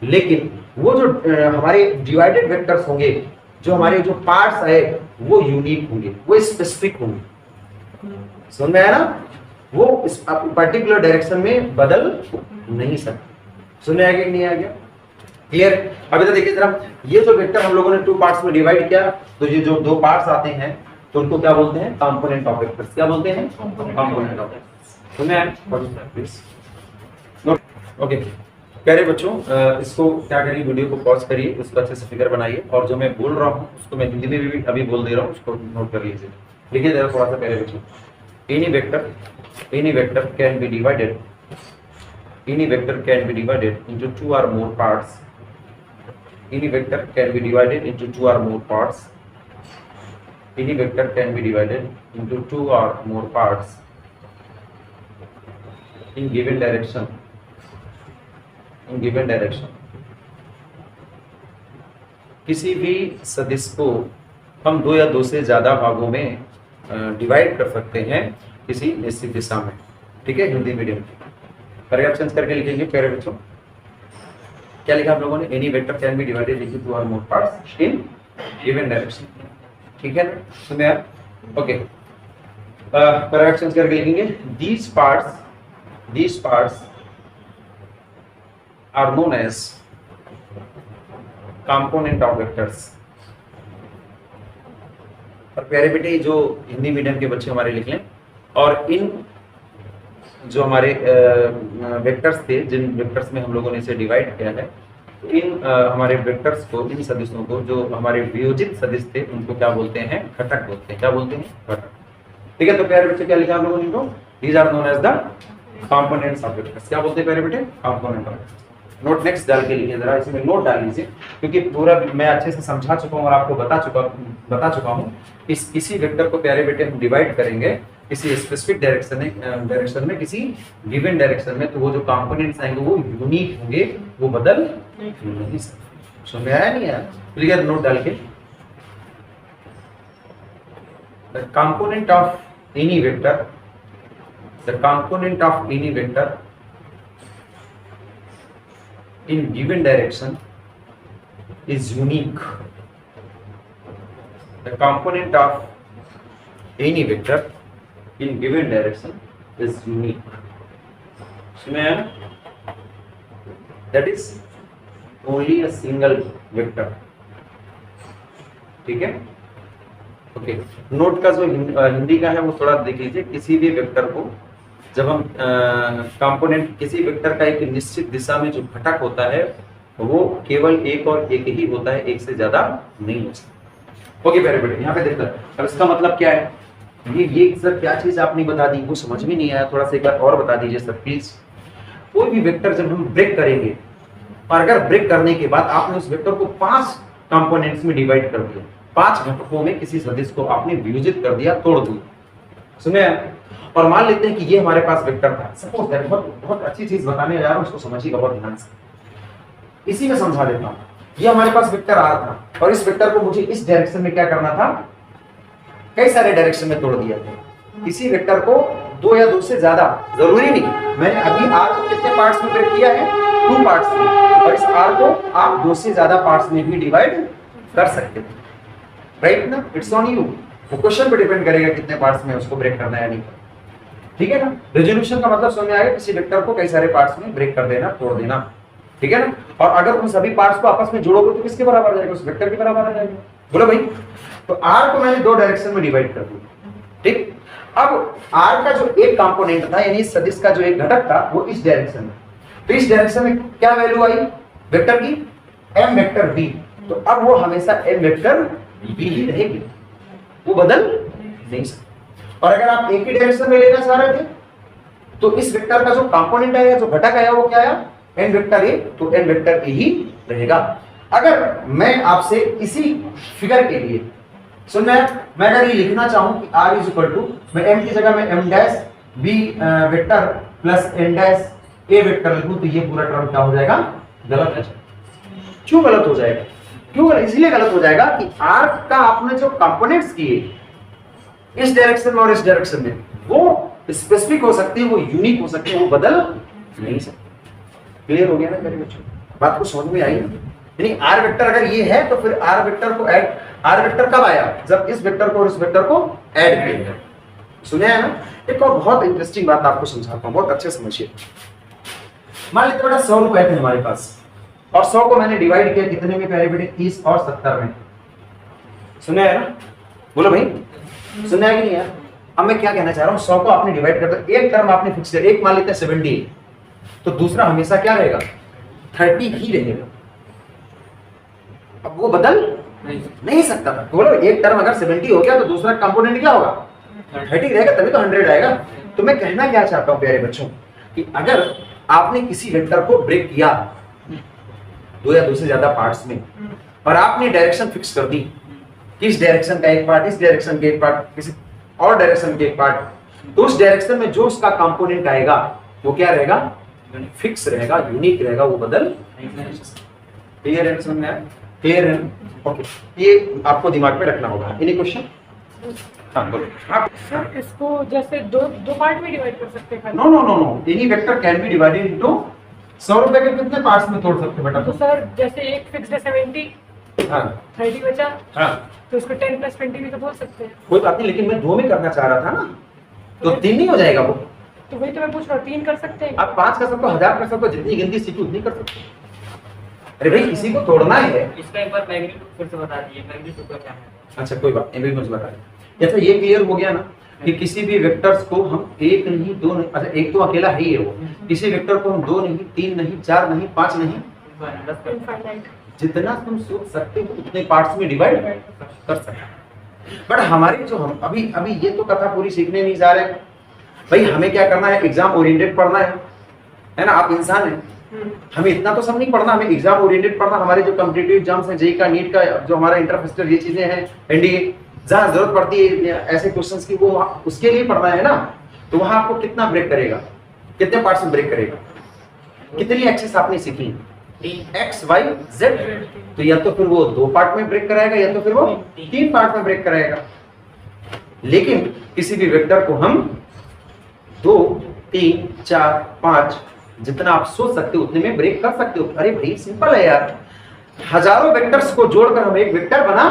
लेकिन वो जो हमारे डिवाइडेड वेक्टर्स होंगे, जो हमारे जो पार्ट्स है वो यूनिक होंगे, वो स्पेसिफिक होंगे। समझ में आया ना। वो इस पर्टिकुलर डायरेक्शन में बदल नहीं सकते। सुन में आ गया कि नहीं आ गया, क्लियर। अभी तो देखिए जरा, ये जो वेक्टर हम लोगों ने टू पार्ट्स में डिवाइड किया, तो ये जो दो पार्ट्स आते हैं तो उनको क्या बोलते हैं, कंपोनेंट ऑफ वेक्टर्स। क्या बोलते हैं, कंपोनेंट ऑफ वेक्टर्स। सुन में आया प्लीज, ओके प्यारे बच्चों, इसको क्या करिए, वीडियो को पॉज करिए, उसको अच्छे से फिगर बनाइए, और जो मैं बोल रहा हूँ उसको मैं हिंदी में भी अभी बोल दे रहा हूँ, उसको नोट कर लीजिए। लिखिए जरा थोड़ा सा प्यारे बच्चों, any vector can be divided into two or more parts. Any vector can be divided into two or more parts. Any vector can be divided into two or more parts in given direction. किसी भी सदिश को हम दो या दो से ज्यादा भागों में डिवाइड कर सकते हैं किसी निश्चित दिशा में, ठीक है। हिंदी मीडियम पैराग्राफ चेंज करके लिखेंगे प्यारे बच्चों। क्या लिखा आप लोगों ने, any vector can be divided into two और more parts in given direction. ठीक है ना, सुनिए ओके। पैराग्राफ चेंज करके लिखेंगे these parts are known as component of vectors. और प्यारे बेटे जो हिंदी मीडियम के बच्चे हमारे लिख लें, और इन जो हमारे वेक्टर्स थे, जिन वेक्टर्स में हम लोगों ने इसे डिवाइड किया है, इन हमारे वेक्टर्स को, इन सदिशों को, जो हमारे वियोजित सदिश थे, उनको क्या बोलते हैं? घटक बोलते हैं। क्या बोलते हैं? घटक। ठीक है, तो प्यारे बच्चे क्या लिखा हम लोगों ने? इनको these are known as the components of vectors. क्या बोलते हैं प्यारे बेटे? Component of. नोट नेक्स्ट डाल के लिखिए जरा, इसमें नोट डाल लीजिए, क्योंकि पूरा मैं अच्छे से समझा चुका हूँ और आपको बता चुका हूँ। किसी वेक्टर को प्यारे बेटे हम डिवाइड करेंगे किसी स्पेसिफिक डायरेक्शन में, किसी गिवन डायरेक्शन में, तो वो जो कंपोनेंट्स आएंगे वो यूनिक होंगे, वो बदल नहीं सकते। समझ में आया नहीं आया? क्लियर? नोट डाल के the component of any vector in given direction is unique. The component of any vector in given direction is unique. That is only a single vector. ठीक है? ओके, नोट का जो हिंदी का है वो थोड़ा देख लीजिए। किसी भी वेक्टर को जब हम कंपोनेंट, किसी वेक्टर का एक निश्चित दिशा में जो घटक होता है वो केवल एक और एक ही होता है, एक से ज्यादा नहीं हो सकता। ओके प्यारे बेटे, यहाँ पे देखते हैं अब इसका मतलब क्या है। ये सर क्या चीज आपने बता दी, वो समझ में नहीं आया, थोड़ा सा एक बार और बता दीजिए सर प्लीज। कोई भी वेक्टर जब हम ब्रेक करेंगे, और अगर ब्रेक करने के बाद आपने उस वेक्टर को 5 कंपोनेंट्स में डिवाइड कर दिया, 5 घटकों में किसी सदिश को आपने वियोजित कर दिया, तोड़ दिया, सुने। और मान लेते हैं कि ये हमारे पास वेक्टर था, सपोज दैट, बहुत अच्छी चीज बताने जा रहा हूं, उसको समझिएगा बहुत ध्यान से, इसी में समझा देता हूं। ये हमारे पास वेक्टर आर था, और इस वेक्टर को मुझे इस डायरेक्शन में क्या करना था, कई सारे डायरेक्शन में तोड़ दिया था। इसी वेक्टर को 2 या 2 से ज्यादा, जरूरी नहीं, मैंने अभी आर को कितने पार्ट्स में ब्रेक किया है? 2 पार्ट्स में, और इस आर को आप 2 से ज्यादा पार्ट्स में भी डिवाइड कर सकते हैं, राइट ना? इट्स ऑन यू, वो क्वेश्चन पे डिपेंड करेगा कितने पार्ट्स में उसको ब्रेक करना है या नहीं, ठीक है ना? रेजोल्यूशन का मतलब समझ में आएगा, किसी वेक्टर को कई सारे पार्ट्स में ब्रेक कर देना, तोड़ देना, ठीक है ना? और अगर उन सभी पार्ट्स को आपस में जोड़ोगे तो किसके बराबर आ जाएगा? उस वेक्टर के बराबर आ जाएगा। बोलो भाई, तो आर को मैंने 2 डायरेक्शन में डिवाइड कर दिया, ठीक। अब आर का जो एक कंपोनेंट था, यानी सदिश का जो एक घटक था, वो इस डायरेक्शन में, तो इस डायरेक्शन में क्या वैल्यू आई वेक्टर की? m vector v। तो अब वो हमेशा m वेक्टर v ही रहेगी, वो बदल नहीं सकती। और अगर आप एक ही डायरेक्शन में लेना चाह रहे थे, तो इस वेक्टर का जो कंपोनेंट आया, जो घटक आया, वो क्या आया? n वेक्टर a, तो n वेक्टर a ही रहेगा। अगर मैं आपसे इसी फिगर के लिए सुन, मैं अगर ये लिखना चाहूं कि r इज इक्वल टू, मैं m की जगह में m dash b vector plus n dash a vector लिखूं, तो ये पूरा टर्म क्या हो जाएगा? गलत है। क्यों गलत हो जाएगा? क्यों गलत? इसलिए गलत हो जाएगा कि r का आपने जो कंपोनेंट्स किए इस डायरेक्शन में और इस डायरेक्शन में, वो स्पेसिफिक हो सकते हैं, वो यूनिक हो सकते हैं, वो बदल नहीं सकते। क्लियर हो गया ना मेरे बच्चों? बात को समझ में आई? यानी r वेक्टर अगर ये है, तो फिर r वेक्टर को ऐड, r वेक्टर कब आया? जब इस वेक्टर को और इस वेक्टर को ऐड किया। सुने है ना? एक और बहुत इंटरेस्टिंग बात आपको समझाता हूं, बहुत अच्छे समझिए। मान लेते बेटा 100 रुपए थे हमारे पास, और 100 को मैंने डिवाइड किया कितने में प्यारे बेटे? 30 और 70 में। सुने है ना? बोलो भाई, सुने है कि नहीं यार? अब मैं क्या कहना चाह रहा हूं, 100 को आपने डिवाइड कर दिया, एक टर्म आपने फिक्स किया, एक मान लेते हैं 70, तो दूसरा हमेशा क्या रहेगा? 30 ही रहेगा। अब वो बदल नहीं सकता था। बोलो, एक टर्म अगर 70 हो गया तो दूसरा कंपोनेंट क्या होगा? 30 रहेगा, तभी तो 100 आएगा। तो मैं कहना क्या चाहता हूं प्यारे बच्चों, कि अगर आपने किसी वेक्टर को ब्रेक किया 2 या 2 से ज्यादा पार्ट्स में, और आपने डायरेक्शन फिक्स कर दी, इस डायरेक्शन का एक पार्ट, इस डायरेक्शन के एक पार्ट, किसी और डायरेक्शन के एक पार्ट, तो उस डायरेक्शन में जो उसका कंपोनेंट आएगा वो क्या रहेगा? फिक्स रहेगा, यूनिक रहेगा, वो बदल नहीं सकता। क्लियर है? समझ में आया? क्लियर है? ओके, ये आपको दिमाग में रखना होगा। Any question? हाँ बोलो। आप सर इसको जैसे दो पार्ट में डिवाइड कर सकते हैं? No, any vector can be divided into 100 रुपए के कितने पार्ट्स में तोड़ सकते हैं बेटा? तो सर जैसे एक फिक्स्ड है 70, हाँ 30 बचा, हाँ तो उसको 10 + 20 भी तो बोल सकते हैं। कोई बात नहीं, लेकिन मैं 2 में करना चाह रहा था ना, तो 3 नहीं हो जाएगा वो। तो वही तो मैं पूछ रहा हूँ, 3 कर सकते हैं? आप 5 कर सकते हो, 1000 कर सकते हो, जितनी गिनती सीखी उतनी कर सकते हो। अरे भाई किसी को तोड़ना है। इसका एक बार मैग्नीट्यूड फिर से बता दीजिए, मैग्नीट्यूड का क्या है? अच्छा कोई बात नहीं, अभी मुझे बता दें। अच्छा ये क्लियर हो गया ना कि किसी भी वेक्टर्स को हम एक नहीं, दो नहीं, अच्छा एक तो अकेला है ही है वो, किसी वेक्टर को हम 2 नहीं, 3 नहीं, 4 नहीं, 5 नहीं, 10 कर इनफाइनाइट। जितना तुम सोच सकते हो उतने पार्ट्स में डिवाइड कर सकते हो। बट हमारे जो हम अभी अभी ये तो कथा पूरी सीखने नहीं जा रहे भाई, हमें क्या करना है, एग्जाम ओरिएंटेड पढ़ना है ना। आप इंसान हैं, हमें इतना तो सब नहीं पढ़ना, हमें एग्जाम ओरिएंटेड पढ़ना। हमारे जो कॉम्पिटिटिव एग्जाम्स हैं, जेईई का, नीट का, जो हमारा इंटरफेस्टर, ये चीजें हैं, एनडीए, जहाँ जरूरत पड़ती है ऐसे क्वेश्चंस की, वो उसके लिए पढ़ना है ना। तो वहां आपको कितना ब्रेक करेगा, कितने पार्ट्स में ब्रेक करेगा, कितनी एक्सेस आपने सीखी, एक्स वाई जेड, तो या तो फिर वो 2 पार्ट में ब्रेक कराएगा या तो फिर वो 3 पार्ट में ब्रेक कराएगा। लेकिन किसी भी वेक्टर को हम 2, 3, 4, 5 जितना आप सोच सकते हो उतने में ब्रेक कर सकते हो। अरे भाई सिंपल है यार, हजारों वेक्टर्स को जोड़कर हम एक वेक्टर बना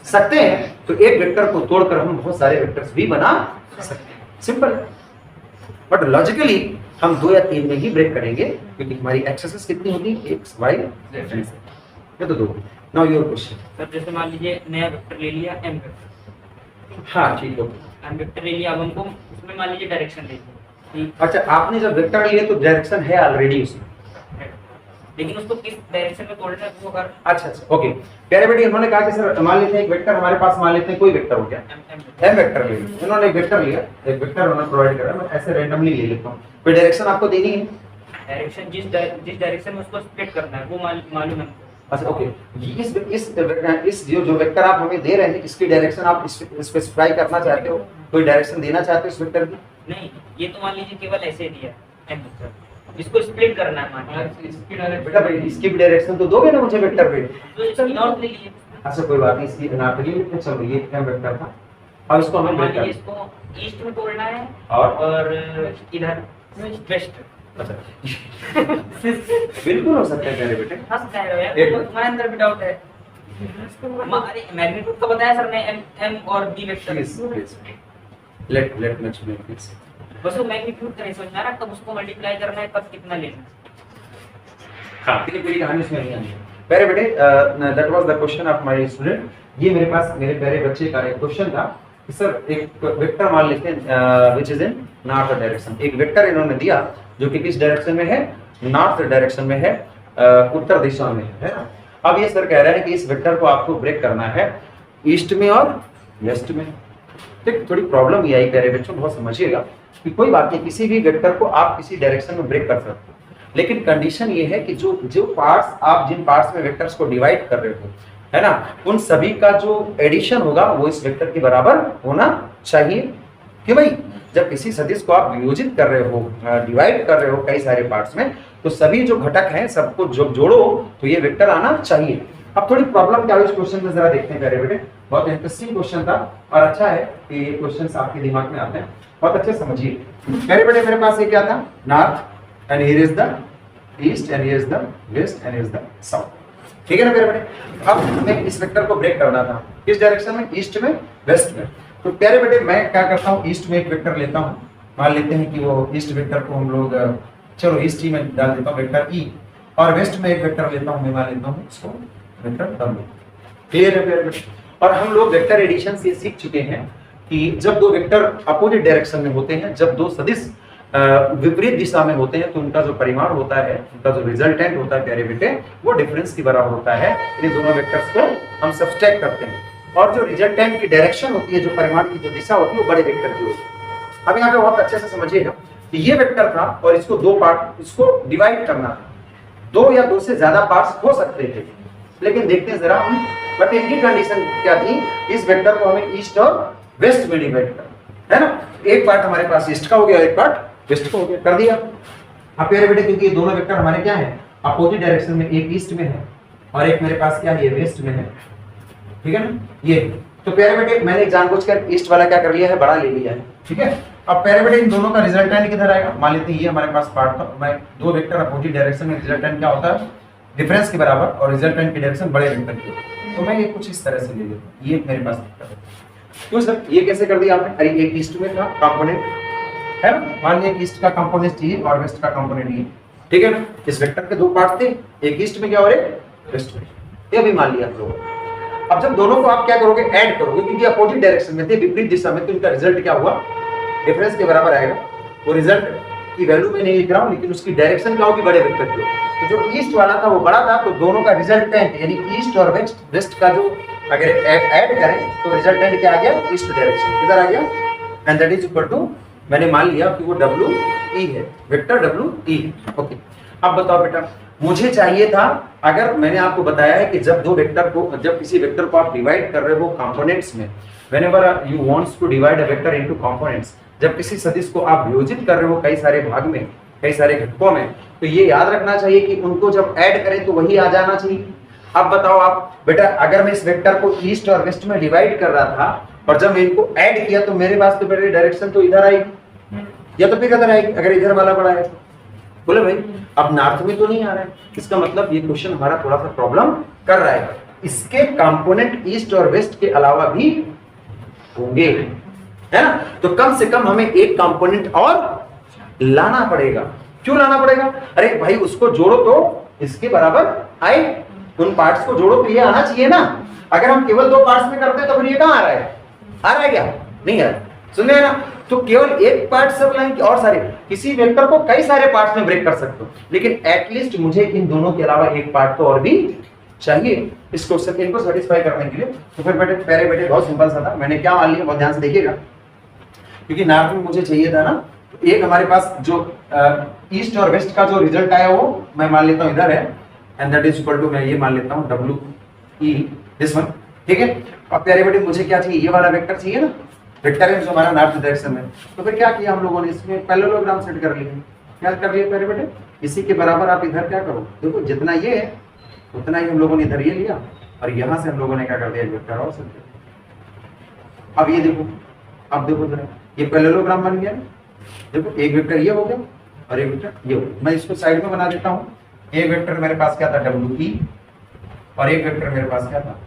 सकते हैं, तो एक वेक्टर को तोड़कर हम बहुत सारे वेक्टर्स भी बना सकते हैं। सिंपल है। बट लॉजिकली हम 2 या 3 में ही ब्रेक करेंगे, क्योंकि हमारी एक्सेस कितनी होती है, एक्स वाई जेड, ये तो 2। Now your question. सर जैसे मान लीजिए नया वेक्टर ले लिया m वेक्टर, हाँ ठीक है। m वेक्टर ले लिया, अब हमको उसमें मान लीजिए डायरेक्शन देखिए, अच्छा आपने जब वेक्टर लिए तो डायरेक्शन है ऑलरेडी उसमें, लेकिन उसको किस डायरेक्शन में तोड़ना है वो अगर अच्छा अच्छा ओके। प्यारे बेटे इन्होंने कहा कि सर मान लेते हैं एक वेक्टर हमारे पास, मान लेते हैं कोई वेक्टर हो गया, m वेक्टर ले लिया इन्होंने, एक वेक्टर लिया, एक वेक्टर उन्होंने प्रोवाइड करा, मैं ऐसे रैंडमली ले लेता हूं। कोई डायरेक्शन आपको देनी है? डायरेक्शन जिस डायरेक्शन में उसको स्प्लिट करना है वो मालूम है हमको। अच्छा ओके, इस जो वेक्टर आप हमें दे रहे हैं इसकी डायरेक्शन आप स्पेसिफाई करना चाहते हो, कोई डायरेक्शन देना चाहते हो इस वेक्टर की? नहीं, ये तो मान लीजिए केवल ऐसे दिया m वेक्टर, इसको स्प्लिट करना है मान लीजिए, इसकी डायरेक्शन बेटा भाई इसकी भी डायरेक्शन तो दोगे ना मुझे वेक्टर पे। तो इसकी नॉर्थ ले लीजिए। अच्छा कोई बात नहीं, इसकी नॉर्थ ले लेते हैं। चलो ये क्या वेक्टर था, अब इसको हमें मान ब्रेक लीजिए करना इसको ईस्ट में तोड़ना है और और इधर वेस्ट। अच्छा बिल्कुल हो सकता है प्यारे बेटे। हंस रहे हो यार, एक- तुम्हारे अंदर भी डाउट है। अरे मैग्नीट्यूड का बताया सर ने, m और b vector, please please let me explain please. बस वो मैग्नीट्यूड का नहीं समझ में आ रहा, कब उसको मल्टीप्लाई करना है, कब कितना लेना है। हाँ पूरी कहानी इसमें नहीं आनी है। प्यारे बेटे that was the question of my student. ये मेरे पास मेरे प्यारे बच्चे का एक क्वेश्चन था कि सर एक वेक्टर मान लेते हैं which is in north direction. एक वेक्टर इन्होंने दिया जो कि किस डायरेक्शन में है, नॉर्थ डायरेक्शन में है, उत्तर दिशा में है ना। अब ये सर कह रहे हैं कि इस वेक्टर को आपको ब्रेक करना है ईस्ट में और वेस्ट में। ठीक, थोड़ी प्रॉब्लम ये आई प्यारे बच्चों, बहुत समझिएगा कि कोई बात नहीं, किसी भी वेक्टर को आप किसी डायरेक्शन में ब्रेक कर सकते हो, लेकिन कंडीशन ये है कि जो जो पार्ट्स आप जिन पार्ट्स में वेक्टर्स को डिवाइड कर रहे हो है ना, उन सभी का जो एडिशन होगा वो इस वेक्टर के बराबर होना चाहिए। कि भाई जब किसी सदिश को आप वियोजित कर रहे हो, डिवाइड कर रहे हो कई सारे पार्ट्स में, तो सभी जो घटक हैं सबको जब जोड़ो तो ये वेक्टर आना चाहिए। अब थोड़ी प्रॉब्लम क्या हुई इस क्वेश्चन में जरा देखते हैं प्यारे बेटे। बहुत इंटरेस्टिंग क्वेश्चन था और अच्छा है कि ये क्वेश्चंस आपके दिमाग में आते हैं, बहुत अच्छे समझिए। प्यारे बेटे मेरे पास ये क्या था, north and here is the east and here is the west and here is the south. ठीक है ना प्यारे बेटे। अब हमें इस वेक्टर को ब्रेक करना था किस डायरेक्शन में, ईस्ट में वेस्ट में। तो प्यारे बेटे मैं क्या करता हूँ, ईस्ट में एक वेक्टर लेता हूँ, मान लेते हैं कि वो ईस्ट वेक्टर को हम लोग चलो ईस्ट ही में डाल देता हूँ वेक्टर ई, और वेस्ट में एक वेक्टर लेता हूँ, मैं मान लेता हूँ इसको वेक्टर डब्ल्यू। क्लियर है प्यारे बेटे। और हम लोग वेक्टर एडिशन से सीख चुके हैं कि जब दो वेक्टर अपोजिट डायरेक्शन में होते हैं, जब दो सदिश विपरीत दिशा में होते हैं, तो उनका जो परिमाण होता है, उनका जो रिजल्टेंट होता है प्यारे बेटे, वो डिफरेंस के बराबर होता है। इन दोनों वेक्टर्स को हम सब्सट्रैक्ट करते हैं और जो रिजल्टेंट की डायरेक्शन होती है, जो परिमाण की जो दिशा होती है, वो बड़े वेक्टर की होती है। अब यहाँ पे बहुत अच्छे से समझिएगा कि ये वेक्टर था और इसको दो पार्ट, इसको डिवाइड करना था, दो या दो से ज्यादा पार्ट्स हो सकते थे, लेकिन देखते हैं जरा हम। बट इनकी कंडीशन क्या थी, इस वेक्टर को हमें ईस्ट और वेस्ट में डिवाइड करना है ना। एक पार्ट हमारे पास ईस्ट का हो गया, एक पार्ट वेस्ट का हो गया, कर दिया। अब प्यारे बेटे क्योंकि ये दोनों वेक्टर हमारे क्या है, अपोजिट डायरेक्शन में, एक ईस्ट में है और एक मेरे पास क्या है, ये वेस्ट में है। ठीक है ना, ये तो प्यारे बेटे मैंने एक जानबूझकर ईस्ट वाला क्या कर लिया है, बड़ा ले लिया है। ठीक है, अब प्यारे बेटे इन दोनों का रिजल्टेंट किधर आएगा, मान लेते हैं ये हमारे पास पार्ट था, मैं दो वेक्टर अपोजिट डायरेक्शन में रिजल्टेंट क्या होता है, डिफरेंस के बराबर, और रिजल्टेंट की डायरेक्शन बड़े वेक्टर की। तो मैं ये कुछ इस तरह से ले लेता हूँ, ये मेरे पास वेक्टर है। क्यों सर ये कैसे कर दिया आपने? अरे एक ईस्ट में था कंपोनेंट है ना, मान लिया ईस्ट का कंपोनेंट ये और वेस्ट का कंपोनेंट ये, ठीक है ना। इस वेक्टर के दो पार्ट थे, एक ईस्ट में क्या और एक वेस्ट में, ये भी मान लिया आप लोगों ने। अब जब दोनों को आप क्या करोगे, ऐड करोगे, क्योंकि अपोजिट डायरेक्शन में थे, विपरीत दिशा में, तो इनका रिजल्ट क्या हुआ, डिफरेंस के बराबर आएगा। वो रिजल्ट की वैल्यू में नहीं लिख रहा हूं, लेकिन उसकी डायरेक्शन क्या होगी, बड़े वेक्टर की। तो जो ईस्ट वाला था वो बड़ा था, तो दोनों का रिजल्टेंट यानी ईस्ट और वेस्ट का जो अगर ऐड करें तो रिजल्टेंट क्या आ गया, ईस्ट डायरेक्शन किधर आ गया, and that is equal to, मैंने मान लिया कि वो डब्ल्यू ई है, वेक्टर डब्ल्यू ई है। ओके, अब बताओ बेटा, मुझे चाहिए था, अगर मैंने आपको बताया है कि जब दो वेक्टर को, जब किसी वेक्टर को आप डिवाइड कर रहे हो कंपोनेंट्स में, whenever you wants to divide a vector into components, जब किसी सदिश को आप विभाजित कर रहे हो कई सारे भाग में, कई सारे घटकों में, तो ये याद रखना चाहिए कि उनको जब ऐड करें तो वही आ जाना चाहिए। अब बताओ आप बेटा, अगर मैं इस वेक्टर को ईस्ट और वेस्ट में डिवाइड कर रहा था और जब मैं इनको ऐड किया तो मेरे पास तो बेटा डायरेक्शन तो इधर आएगी या तो फिर इधर आएगी, अगर इधर वाला बड़ा है तो। बोले भाई अब नॉर्थ में तो नहीं आ रहा है, इसका मतलब ये क्वेश्चन हमारा थोड़ा सा प्रॉब्लम कर रहा है। इसके कंपोनेंट ईस्ट और वेस्ट के अलावा भी होंगे, है ना, तो कम से कम हमें एक कंपोनेंट और लाना पड़ेगा। क्यों लाना पड़ेगा? अरे भाई उसको जोड़ो तो इसके बराबर आए, उन पार्ट्स को जोड़ो तो ये आना चाहिए ना। अगर हम केवल दो पार्ट्स में करते हैं तो फिर ये कहां आ रहा है, आ रहा है क्या, नहीं आ रहा, सुन रहे हैं ना। तो केवल एक पार्ट सब लाइन और सारे, किसी वेक्टर को कई सारे पार्ट्स में ब्रेक कर सकते हो, लेकिन एटलीस्ट मुझे इन दोनों के अलावा एक पार्ट तो और भी चाहिए इस क्वेश्चन इनको सेटिस्फाई करने के लिए। तो फिर बेटे पहले बेटे बहुत सिंपल सा था, मैंने क्या मान लिया बहुत ध्यान से देखिएगा, क्योंकि नॉर्थ में मुझे चाहिए था ना, तो एक हमारे पास जो ईस्ट और वेस्ट का जो रिजल्ट आया वो मैं मान लेता हूँ इधर है, and that is equal to, मैं ये मान लेता हूँ डब्ल्यू ई दिस वन, ठीक है। अब प्यारे बेटे मुझे क्या चाहिए, ये वाला वेक्टर चाहिए ना, वेक्टर है जो हमारा नॉर्थ डायरेक्शन में। तो फिर क्या किया हम लोगों ने, इसमें पैरेललोग्राम सेट कर लिया। क्या कर लिया प्यारे बेटे, इसी के बराबर आप इधर क्या करो, देखो जितना ये है उतना ही हम लोगों ने इधर ये लिया, और यहाँ से हम लोगों ने क्या कर दिया, वेक्टर और सेट कर। अब ये देखो, अब देखो जरा, ये पैरेललोग्राम बन गया, देखो एक वेक्टर ये हो गया और एक वेक्टर ये हो गया। मैं इसको साइड में बना देता हूँ। एक वेक्टर मेरे पास क्या था, डब्ल्यू ई, और एक वेक्टर मेरे पास क्या था,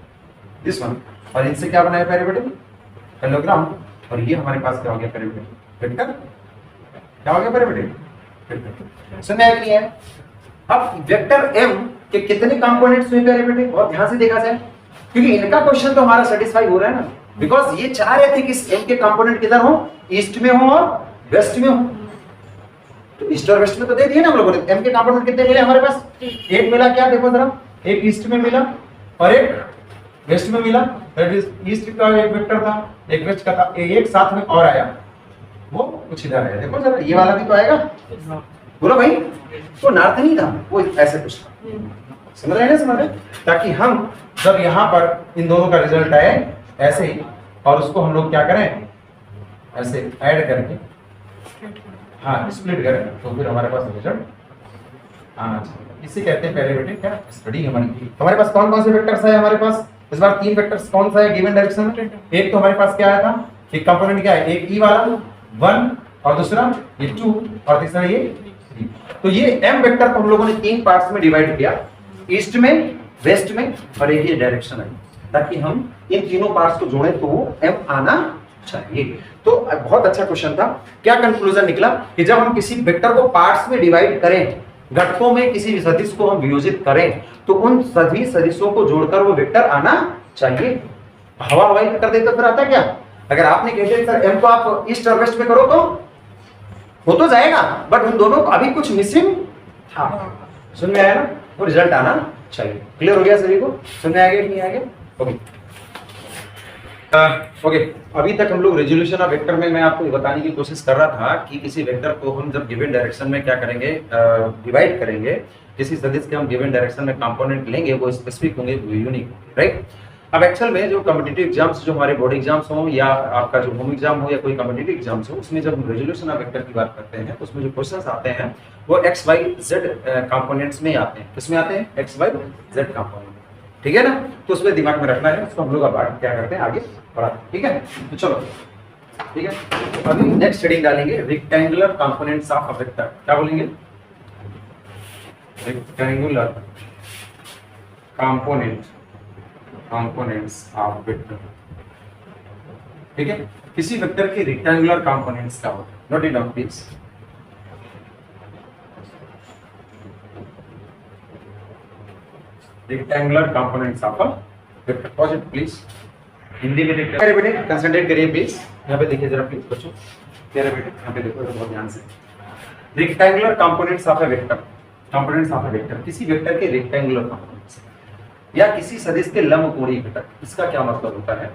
दिस वन, और इनसे क्या बनाया प्यारे बेटे, पैरेललोग्राम, और ये हमारे पास क्या हो गया प्यारे बेटे, वेक्टर क्या हो गया प्यारे बेटे, वेक्टर। सुनने आया नहीं है? अब वेक्टर एम के कितने कंपोनेंट्स हुए प्यारे बेटे, बहुत ध्यान से देखा जाए, क्योंकि इनका क्वेश्चन तो हमारा सेटिस्फाई हो रहा है ना, बिकॉज ये चाह रहे थे कि इस एम के कंपोनेंट किधर हो, ईस्ट में हो और वेस्ट में हो। तो ईस्ट और वेस्ट में तो दे दिए ना हम लोगों ने, एम के कंपोनेंट कितने मिले हमारे पास, एक मिला, क्या देखो जरा, एक ईस्ट में मिला और एक वेस्ट में मिला, दैट इज ईस्ट का एक वेक्टर था, एक वेस्ट का था, एक साथ में और आया, वो कुछ इधर आया, देखो जरा ये वाला भी तो आएगा, बोलो भाई, तो नॉर्थ नहीं था, वो ऐसे कुछ था, समझ रहे हैं ना, समझ रहे, ताकि हम जब यहाँ पर इन दोनों का रिजल्ट आए ऐसे ही, और उसको हम लोग क्या करें, ऐसे ऐड करके, हाँ स्प्लिट करें, तो फिर हमारे पास रिजल्ट आना चाहिए। इसे कहते हैं पहले बेटे क्या, स्टडी हमारी। हमारे पास कौन कौन से वेक्टर्स है हमारे पास, इस बार 3 वेक्टर्स कौन सा है गिवन डायरेक्शन में, एक तो हमारे पास क्या आया था, एक कंपोनेंट क्या है, एक ई वाला 1, और दूसरा ये 2, और तीसरा ये 3। तो ये एम वेक्टर को हम लोगों ने 3 पार्ट्स में डिवाइड किया, ईस्ट में, वेस्ट में, और एक ये डायरेक्शन है, ताकि हम इन तीनों पार्ट्स को जोड़ें तो वो एम आना चाहिए। तो बहुत अच्छा क्वेश्चन था। क्या कंक्लूजन निकला कि जब हम किसी वेक्टर को पार्ट्स में डिवाइड करें, घटकों में किसी सदिश को हम वियोजित करें, तो उन सभी सदिशों को जोड़कर वो वेक्टर आना चाहिए। हवा हवाई कर देते तो फिर आता क्या, अगर आपने कहते सर एम को आप ईस्ट और वेस्ट में करो तो हो तो जाएगा, बट उन दोनों को अभी कुछ मिसिंग था, सुन में आया ना, वो रिजल्ट आना चाहिए। क्लियर हो गया सभी को, सुनने आ गया नहीं आ गया? ओके ओके, अभी तक हम लोग रेजोल्यूशन ऑफ वेक्टर में मैं आपको बताने की कोशिश कर रहा था कि किसी वेक्टर को हम जब गिवन डायरेक्शन में क्या करेंगे, डिवाइड करेंगे, किसी सदिश के हम गिवन डायरेक्शन में कंपोनेंट लेंगे, वो स्पेसिफिक होंगे, यूनिक, राइट। अब एक्चुअल में जो कॉम्पिटिटिव एग्जाम्स, जो हमारे बोर्ड एग्जाम्स हो या आपका जो होम एग्जाम हो या कोई कॉम्पिटिटिव एग्जाम्स हो, उसमें जब हम रेजोल्यूशन ऑफ वेक्टर की बात करते हैं तो उसमें जो क्वेश्चंस आते हैं वो एक्स वाई जेड कंपोनेंट्स में आते हैं। किसमें आते हैं? एक्स वाई जेड कंपोनेंट, ठीक है ना। तो उसमें दिमाग में रखना है, उसको हम लोग अब क्या करते हैं आगे बढ़ाते हैं, ठीक है। तो चलो ठीक है, अभी नेक्स्ट हेडिंग डालेंगे rectangular components of a vector. क्या बोलेंगे? Rectangular component components of vector. ठीक है, किसी वेक्टर के रेक्टेंगुलर कंपोनेंट्स क्या होते हैं, note it down please. Rectangular components of a vector, pause it please. Hindi में देखिए मेरे बेटे, कंसंट्रेट करिए प्लीज, यहाँ पे देखिए जरा प्लीज बच्चों, मेरे बेटे यहाँ पे देखो बहुत ध्यान से। Rectangular components of a vector, components of a vector, किसी वेक्टर के रेक्टेंगुलर कंपोनेंट्स या किसी सदिश के लंबकोणीय घटक, इसका क्या मतलब होता है।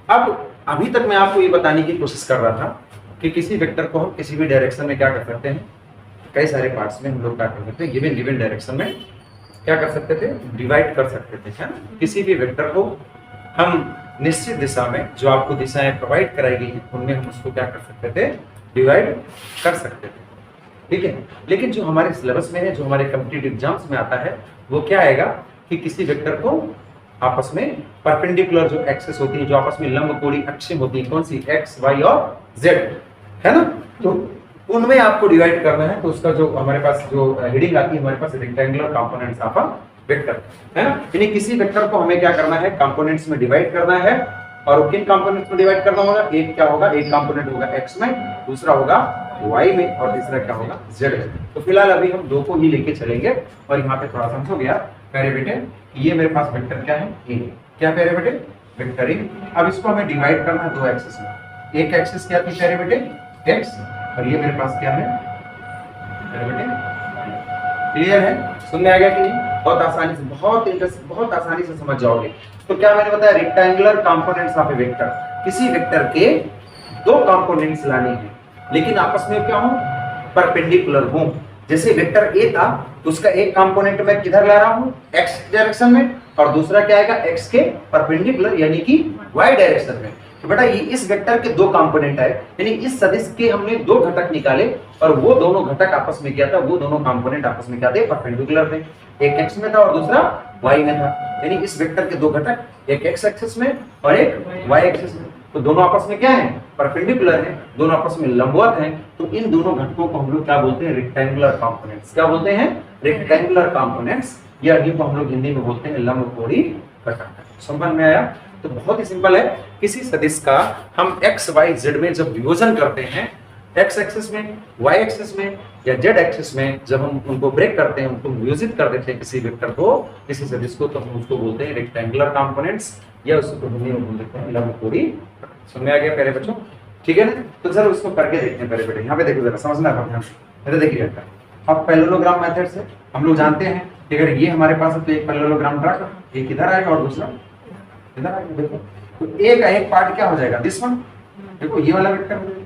अब अभी तक मैं आपको ये बताने की कोशिश कर रहा था कि किसी वेक्टर को हम किसी भी डायरेक्शन में क्या कर सकते हैं, कई सारे पार्ट्स में हम लोग क्या कर सकते हैं, गिवन गिवन डायरेक्शन में क्या कर सकते थे, डिवाइड कर सकते थे, है ना। किसी भी वेक्टर को हम निश्चित दिशा में, जो आपको दिशाएं प्रोवाइड कराई गई हैं, उनमें हम उसको क्या कर सकते थे, डिवाइड कर सकते थे। ठीक है, लेकिन जो हमारे सिलेबस में है, जो हमारे कॉम्पिटिटिव एग्जाम्स में आता है, वो क्या आएगा कि किसी वेक्टर को आपस में परपेंडिकुलर जो एक्सेस होती है, जो आपस में लंबकोणीय अक्षें होती है, कौन सी, एक्स वाई और जेड, है ना, तो उनमें आपको डिवाइड करना है। तो उसका जो हमारे पास जो हेडिंग आती है हमारे पास, rectangular components of a vector, है ना। यानी किसी वेक्टर को हमें क्या करना है, कंपोनेंट्स में डिवाइड करना है। और किन कंपोनेंट्स में डिवाइड करना होगा, एक क्या होगा, एक कंपोनेंट होगा एक्स में, दूसरा होगा वाई में, और तीसरा क्या होगा, जेड में। तो फिलहाल अभी हम दो को ही लेके चलेंगे। और यहाँ पे थोड़ा सा हो गया प्यारे बेटे, ये मेरे पास वेक्टर क्या है, ए, क्या प्यारे बेटे, वेक्टर ए। अब इसको हमें डिवाइड करना है दो एक्सिस में। एक एक्सिस क्या थी प्यारे बेटे, एक्स, और ये मेरे पास क्या है प्यारे बेटे, क्लियर है, सुनने आ गया कि नहीं। बहुत आसानी से, बहुत आसानी से समझ जाओगे। तो क्या मैंने बताया, rectangular components of A vector, किसी वेक्टर के दो कंपोनेंट्स लाने हैं, लेकिन आपस में क्या हो, परपेंडिकुलर हो। जैसे वेक्टर ए था तो उसका एक कंपोनेंट मैं किधर ला रहा हूं, एक्स डायरेक्शन में, और दूसरा क्या आएगा, एक्स के परपेंडिकुलर यानी कि वाई डायरेक्शन में। तो बेटा ये इस वेक्टर के दो कंपोनेंट है, यानी इस सदिश के हमने दो घटक निकाले, और वो दोनों घटक आपस में क्या था, वो दोनों कंपोनेंट आपस में क्या थे, परपेंडिकुलर थे। एक एक्स में था और दूसरा वाई में था, यानी इस वेक्टर के दो घटक, एक एक्स एक्सिस में और एक वाई एक्सिस में, तो दोनों आपस में क्या है, परपेंडिकुलर है, दोनों आपस में लंबवत हैं। तो इन दोनों घटकों को हम लोग क्या बोलते हैं, रेक्टेंगुलर कंपोनेंट्स। क्या बोलते हैं, रेक्टेंगुलर कंपोनेंट्स, या इनको हम लोग हिंदी में बोलते हैं लंबकोणीय घटक। समझ में आया। तो बहुत ही सिंपल है, किसी सदिश का हम एक्स वाई जेड में जब विभाजन करते हैं, एक्स एक्सिस में, वाई एक्सिस में या जेड एक्सिस में, जब हम उनको ब्रेक करते हैं, उनको विभाजित कर देते हैं किसी वेक्टर को, किसी सदिश को, तो हम उसको बोलते हैं रेक्टेंगुलर कंपोनेंट्स, या उसको हिंदी में बोल देते हैं लंबकोणीय। समझ में आ गया प्यारे बच्चों, ठीक है ना। तो जरा उसको करके देखते हैं प्यारे बेटे, यहाँ पे देखो जरा, समझना है ध्यान से, मेरे देखिए बेटा। अब पैरेललोग्राम मेथड से हम लोग जानते हैं कि अगर ये हमारे पास है तो एक पैरेललोग्राम ड्रा कर, एक इधर आएगा और दूसरा इधर आएगा। देखो तो एक का एक पार्ट क्या हो जाएगा, दिस वन, देखो ये वाला वेक्टर हो जाएगा,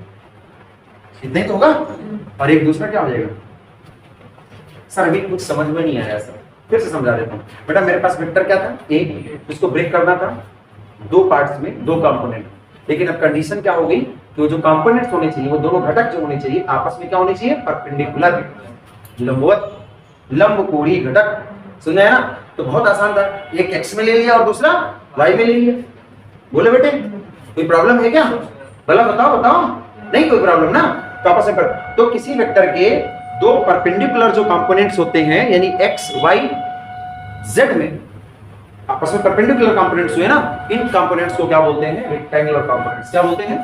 इतना ही तो होगा, और एक दूसरा क्या हो जाएगा। सर अभी कुछ समझ में नहीं आया सर, फिर से समझा देता हूँ बेटा। मेरे पास वेक्टर क्या था, एक, उसको ब्रेक करना था दो पार्ट्स में, दो कंपोनेंट, लेकिन अब कंडीशन क्या हो गई कि वो जो कंपोनेंट्स होने चाहिए, वो दोनों घटक जो होने चाहिए आपस में क्या होने चाहिए, परपेंडिकुलर, लंबवत, लंबकोणीय घटक। सुना है ना। तो बहुत आसान था, एक एक्स में ले लिया और दूसरा वाई में ले लिया। बोले बेटे कोई प्रॉब्लम है क्या, भला बताओ बताओ, नहीं कोई प्रॉब्लम ना। तो आपस में तो किसी वेक्टर के दो परपेंडिकुलर जो कंपोनेंट्स होते हैं, यानी एक्स वाई जेड में आपस में परपेंडिकुलर कंपोनेंट्स हुए ना, इन कंपोनेंट्स को क्या बोलते हैं, रेक्टेंगुलर कंपोनेंट्स। क्या बोलते हैं,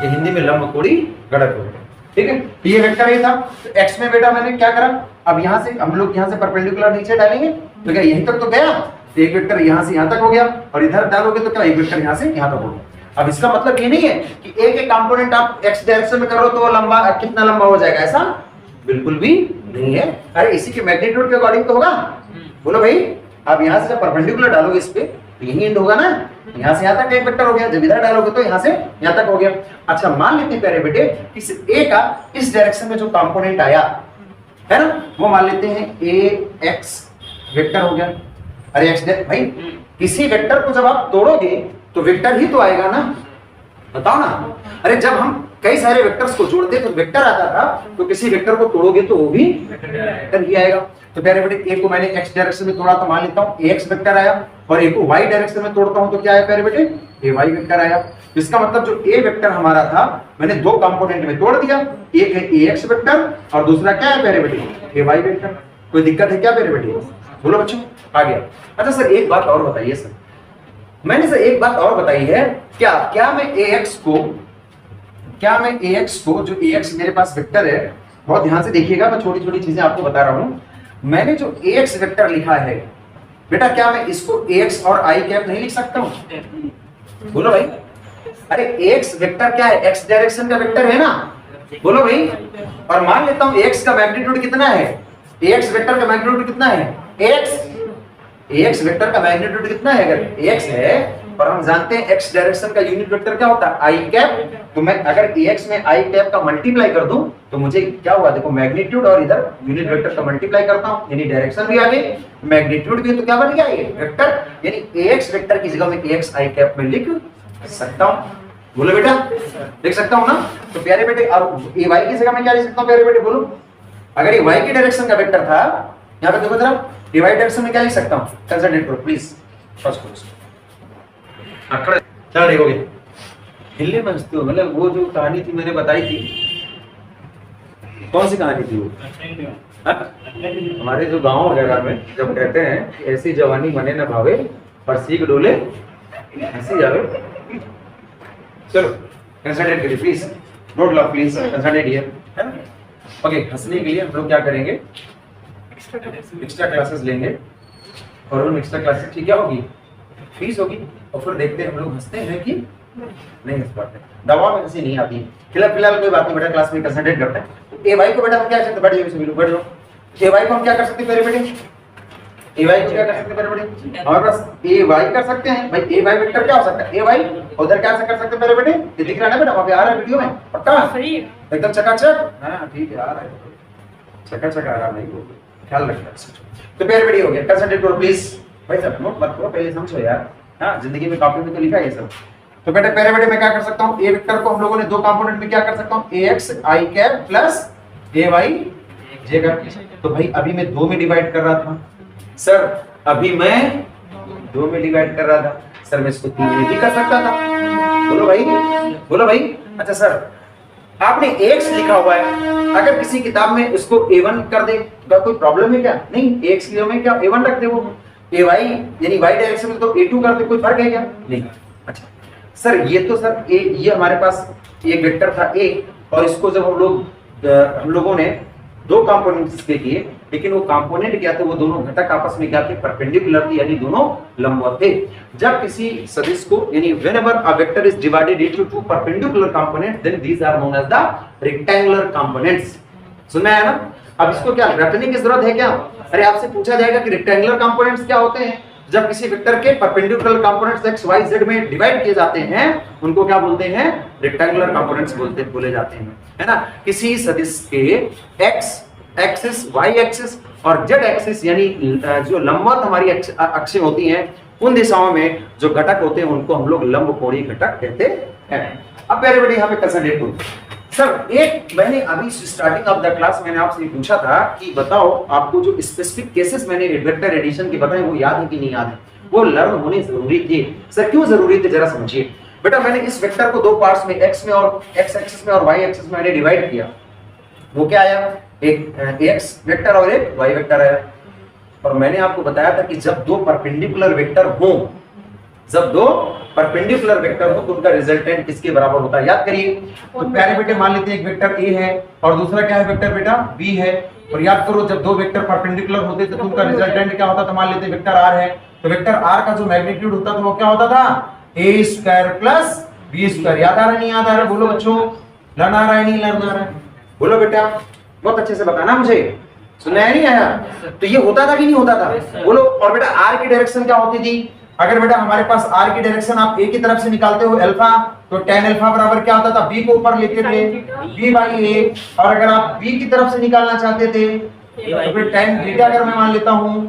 ये हिंदी में लंबकोणीय घटक होते हैं। ठीक है, ये वेक्टर ये था, तो एक्स में बेटा मैंने क्या करा, अब यहां से हम लोग यहां से परपेंडिकुलर नीचे डालेंगे, तो क्या यहीं तक तो गया, तो एक वेक्टर यहां से यहां तक हो गया, और इधर डालोगे तो क्या एक वेक्टर यहां से यहां तक हो गया। अब इसका मतलब ये नहीं है कि एक एक कंपोनेंट आप एक्स डायरेक्शन में करो तो वो लंबा कितना लंबा हो जाएगा, ऐसा बिल्कुल भी नहीं है। अरे इसी के मैग्नीट्यूड के अकॉर्डिंग तो होगा। बोलो भाई, आप यहाँ से जब परपेंडिकुलर डालोगे इस पे तो यही एंड होगा ना, यहाँ से यहाँ तक एक वेक्टर हो गया, जब इधर डालोगे तो यहाँ से यहाँ तक हो गया। अच्छा मान लेते हैं प्यारे बेटे, इस ए का इस डायरेक्शन में जो कंपोनेंट आया है ना, वो मान लेते हैं ए एक्स वेक्टर हो गया। अरे एक्स भाई, किसी वेक्टर को जब आप तोड़ोगे तो वेक्टर ही तो आएगा ना, बताओ ना। अरे जब हम कई सारे वेक्टर्स को जोड़ते तो वेक्टर आता था, तो किसी वेक्टर को तोड़ोगे तो वो भी वेक्टर ही आएगा। तो प्यारे बेटे, ए को मैंने एक्स डायरेक्शन में तोड़ा तो मान लेता हूँ ए एक्स वेक्टर आया, और ए को वाई डायरेक्शन में तोड़ता हूँ तो क्या आया प्यारे बेटे, ए वाई वेक्टर आया। तो इसका मतलब जो ए वेक्टर हमारा था मैंने दो कंपोनेंट में तोड़ दिया, एक है ए एक्स वेक्टर और दूसरा क्या है प्यारे बेटे, ए वाई वेक्टर। कोई दिक्कत है क्या प्यारे बेटे, बोलो बच्चों। आ गया। अच्छा सर एक बात और बताइए सर, मैंने सर एक बात और बताई है, क्या मैं ax को जो ax मेरे पास वेक्टर है, बहुत ध्यान से देखिएगा, मैं छोटी छोटी चीजें आपको बता रहा हूं। मैंने जो ax वेक्टर लिखा है बेटा, क्या मैं इसको ax और i कैप नहीं लिख सकता हूं? बोलो भाई, अरे ax वेक्टर क्या है? x डायरेक्शन का वेक्टर है ना, बोलो भाई। और मान लेता हूं x का मैग्नीट्यूड कितना है, ax वेक्टर का मैग्नीट्यूड कितना है, ax वेक्टर का मैग्नीट्यूड कितना है? अगर ax है और हम जानते हैं x डायरेक्शन का यूनिट वेक्टर क्या होता है, i कैप, तो मैं अगर ax में i कैप का मल्टीप्लाई कर दूं तो मुझे क्या हुआ, देखो मैग्नीट्यूड और इधर यूनिट वेक्टर का मल्टीप्लाई करता हूं, यानी डायरेक्शन भी आ गई, मैग्नीट्यूड भी, तो क्या बन गया ये वेक्टर, यानी ax वेक्टर की जगह में ax i कैप में लिख सकता हूं। बोलो बेटा, लिख सकता हूं ना? तो प्यारे बेटे, अब ये y की जगह में क्या लिख सकता हूं प्यारे बेटे, बोलो। अगर ये y की डायरेक्शन का वेक्टर था, यहां पे देखो जरा, y डायरेक्शन में क्या लिख सकता हूं, कंसिडर करो प्लीज। फर्स्ट क्वेश्चन अकड़ क्या देखोगे, हिलने में हंसते हो, मतलब वो जो कहानी थी मैंने बताई थी, कौन सी कहानी थी वो? हमारे जो गांव वगैरह में जब कहते हैं कि ऐसी जवानी मने न भावे और सीख डोले हंसी जावे। चलो कंसंट्रेट करिए please, note low please, concentrate here. Okay, हंसने के लिए हम लोग क्या करेंगे, एक्स्ट्रा क्लासेस लेंगे, और उन एक्स्ट्रा क्लासेस की क्या होगी, फीस होगी, और फिर देखते हैं हम लोग हंसते हैं कि नहीं हंस पाते, दवा में हंसी नहीं आती। फिलहाल कोई बात नहीं बेटा, क्लास में कंसंट्रेट करते हैं। ए वाई को बेटा हम क्या कर सकते, बैठ जाओ सभी लोग, बैठ जाओ। ए वाई को हम क्या कर सकते हैं मेरे बेटे, ए वाई को क्या कर सकते हैं मेरे बेटे, हमारे पास ए वाई कर सकते हैं भाई। ए वाई वेक्टर क्या हो सकता है, ए वाई, उधर क्या कर सकते हैं मेरे बेटे, ये दिख रहा है ना बेटा, वहां पे आ रहा है वीडियो में, पक्का सही है, एकदम चकाचक, हां ठीक है, आ रहा है चकाचक, आ रहा नहीं, ख्याल रखना। तो प्यारे बेटे हो गया, कंसंट्रेट करो प्लीज भाई साहब, नोट मत करो, पहले समझो यार, हाँ जिंदगी में कॉपी में तो लिखा है ये सब। तो बेटे पहले बेटे मैं क्या कर सकता हूँ, ए वेक्टर को हम लोगों ने दो कंपोनेंट में क्या कर सकता हूँ, ax i cap plus ay j cap. तो भाई अभी मैं 2 में डिवाइड कर रहा था सर, अभी मैं 2 में डिवाइड कर रहा था सर, मैं इसको 3 में भी कर सकता था। बोलो भाई, बोलो भाई। अच्छा सर, आपने ax लिखा हुआ है, अगर किसी किताब में इसको a1 कर दे तो कोई प्रॉब्लम है क्या? नहीं, ax की जगह में क्या a1 रख दे, वो ay यानी y डायरेक्शन में तो a2 कर दे, कोई फर्क है क्या? नहीं। अच्छा सर, ये तो सर ये हमारे पास एक वेक्टर था a, और इसको जब हम लोगों ने दो कंपोनेंट्स के किए, लेकिन वो कंपोनेंट क्या थे, वो दोनों घटक आपस में क्या थे, परपेंडिकुलर थे, यानी दोनों लंबवत थे। जब किसी सदिश को, यानी whenever a vector is divided into two perpendicular components, then these are known as the rectangular components। सुना है ना? अब इसको क्या रटने की जरूरत है क्या? अरे आपसे पूछा जाएगा कि रेक्टेंगुलर कंपोनेंट्स क्या होते हैं, जब किसी वेक्टर के perpendicular components x y z में डिवाइड किए जाते हैं, उनको क्या बोलते हैं, रेक्टेंगुलर कंपोनेंट्स बोले जाते हैं, है ना। किसी सदिश के x एक्सिस, y एक्सिस और z एक्सिस, यानी जो लंबवत हमारी अक्षें होती हैं, उन दिशाओं में जो घटक होते हैं उनको हम लोग लंबकोणीय घटक कहते हैं। अब मेरे बेटे यहाँ पे कंसंट्रेट करो सर, एक मैंने अभी स्टार्टिंग ऑफ द क्लास मैंने आपसे पूछा था कि बताओ आपको जो स्पेसिफिक केसेस मैंने वेक्टर एडिशन के बताए वो याद है कि नहीं याद है, वो लर्न होने जरूरी थे सर। क्यों जरूरी थे जरा समझिए बेटा। मैंने इस वेक्टर को दो पार्ट्स में, x में और x एक्सिस में और y एक्सिस में मैंने डिवाइड किया, वो क्या आया, एक x वेक्टर और एक y वेक्टर आया। और मैंने आपको बताया था कि जब दो परपेंडिकुलर वेक्टर हो, जब दो परपेंडिकुलर वेक्टर हो तो उनका रिजल्टेंट किसके बराबर होता है, याद करिए। तो प्यारे बेटे मान लेते हैं एक वेक्टर a है और दूसरा क्या है वेक्टर बेटा b है, और याद करो जब दो वेक्टर परपेंडिकुलर होते तो उनका रिजल्टेंट क्या होता था, मान लेते हैं वेक्टर r है, तो वेक्टर r का जो मैग्नीट्यूड होता था वो क्या होता था, a square plus b square. याद आ रहा है नहीं याद आ रहा है, बोलो बच्चों, लर्न आ रहा है नहीं लर्न आ रहा है, बोलो बेटा, बहुत अच्छे से बताना मुझे, सुनना है नहीं आया? तो ये होता था कि नहीं होता था, बोलो। और बेटा r की डायरेक्शन क्या होती थी, अगर बेटा हमारे पास r की डायरेक्शन आप a की तरफ से निकालते हो अल्फा, तो tan अल्फा बराबर क्या होता था, b को ऊपर लेते थे b बाई a, और अगर आप b की तरफ से निकालना चाहते थे तो फिर tan बीटा अगर मैं मान लेता हूं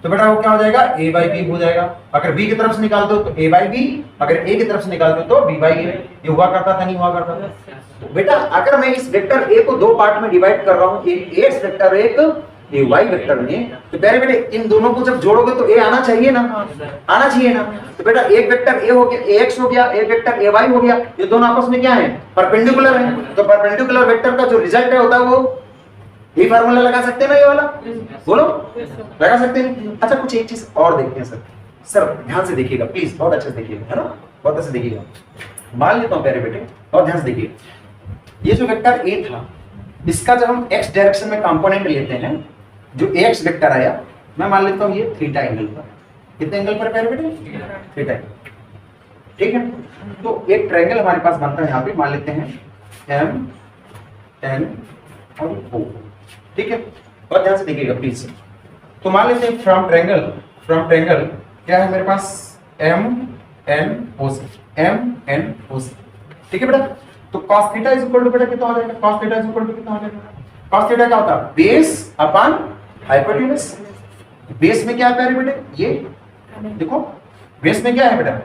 तो बेटा वो क्या हो जाएगा, a बाई b हो जाएगा। अगर b की तरफ से निकालते हो तो a बाई b, अगर a की तरफ से निकालते हो तो b बाई a। ये हुआ करता था नहीं हुआ करता था बेटा। अगर मैं इस वेक्टर a को दो पार्ट में डिवाइड कर रहा हूं, एक x वेक्टर एक ये y वेक्टर में, तो प्यारे बेटे इन दोनों को जब जोड़ोगे तो a आना चाहिए ना, आना चाहिए ना। तो बेटा एक वेक्टर a हो गया, ax हो गया, एक वेक्टर ay हो गया, ये दोनों आपस में क्या है, परपेंडिकुलर है। तो परपेंडिकुलर वेक्टर का जो रिजल्ट है होता है वो ये फार्मूला लगा सकते हैं ना ये वाला, बोलो Yes, sir. लगा सकते हैं। अच्छा कुछ एक चीज और देखते हैं सर, सर ध्यान से देखिएगा प्लीज, बहुत अच्छे से देखिएगा, है ना, बहुत अच्छे से देखिएगा। मान लेता हूँ प्यारे बेटे, और ध्यान से देखिए, ये जो वेक्टर ए था, इसका जब हम एक्स डायरेक्शन में कंपोनेंट लेते हैं, जो एक्स वेक्टर आया, मैं मान लेता हूँ ये थीटा एंगल पर, कितने एंगल पर प्यारे बेटे, थीटा एंगल, ठीक है। तो एक ट्रायंगल हमारे पास बनता है यहाँ पे, मान लेते हैं एम एन और ओ, ठीक है। और ध्यान से देखिएगा प्लीज, तो मान लेते हैं फ्रॉम ट्रायंगल क्या है मेरे पास, एम एन ओ से, एम एन ओ से, ठीक है बेटा। तो cos theta is equal to बेटा कितना हो जाएगा, cos theta is equal to कितना हो जाएगा, cos थीटा क्या होता है, बेस अपॉन हाइपोटेन्यूज। बेस में क्या है प्यारे बेटे, ये देखो बेस में क्या है बेटा,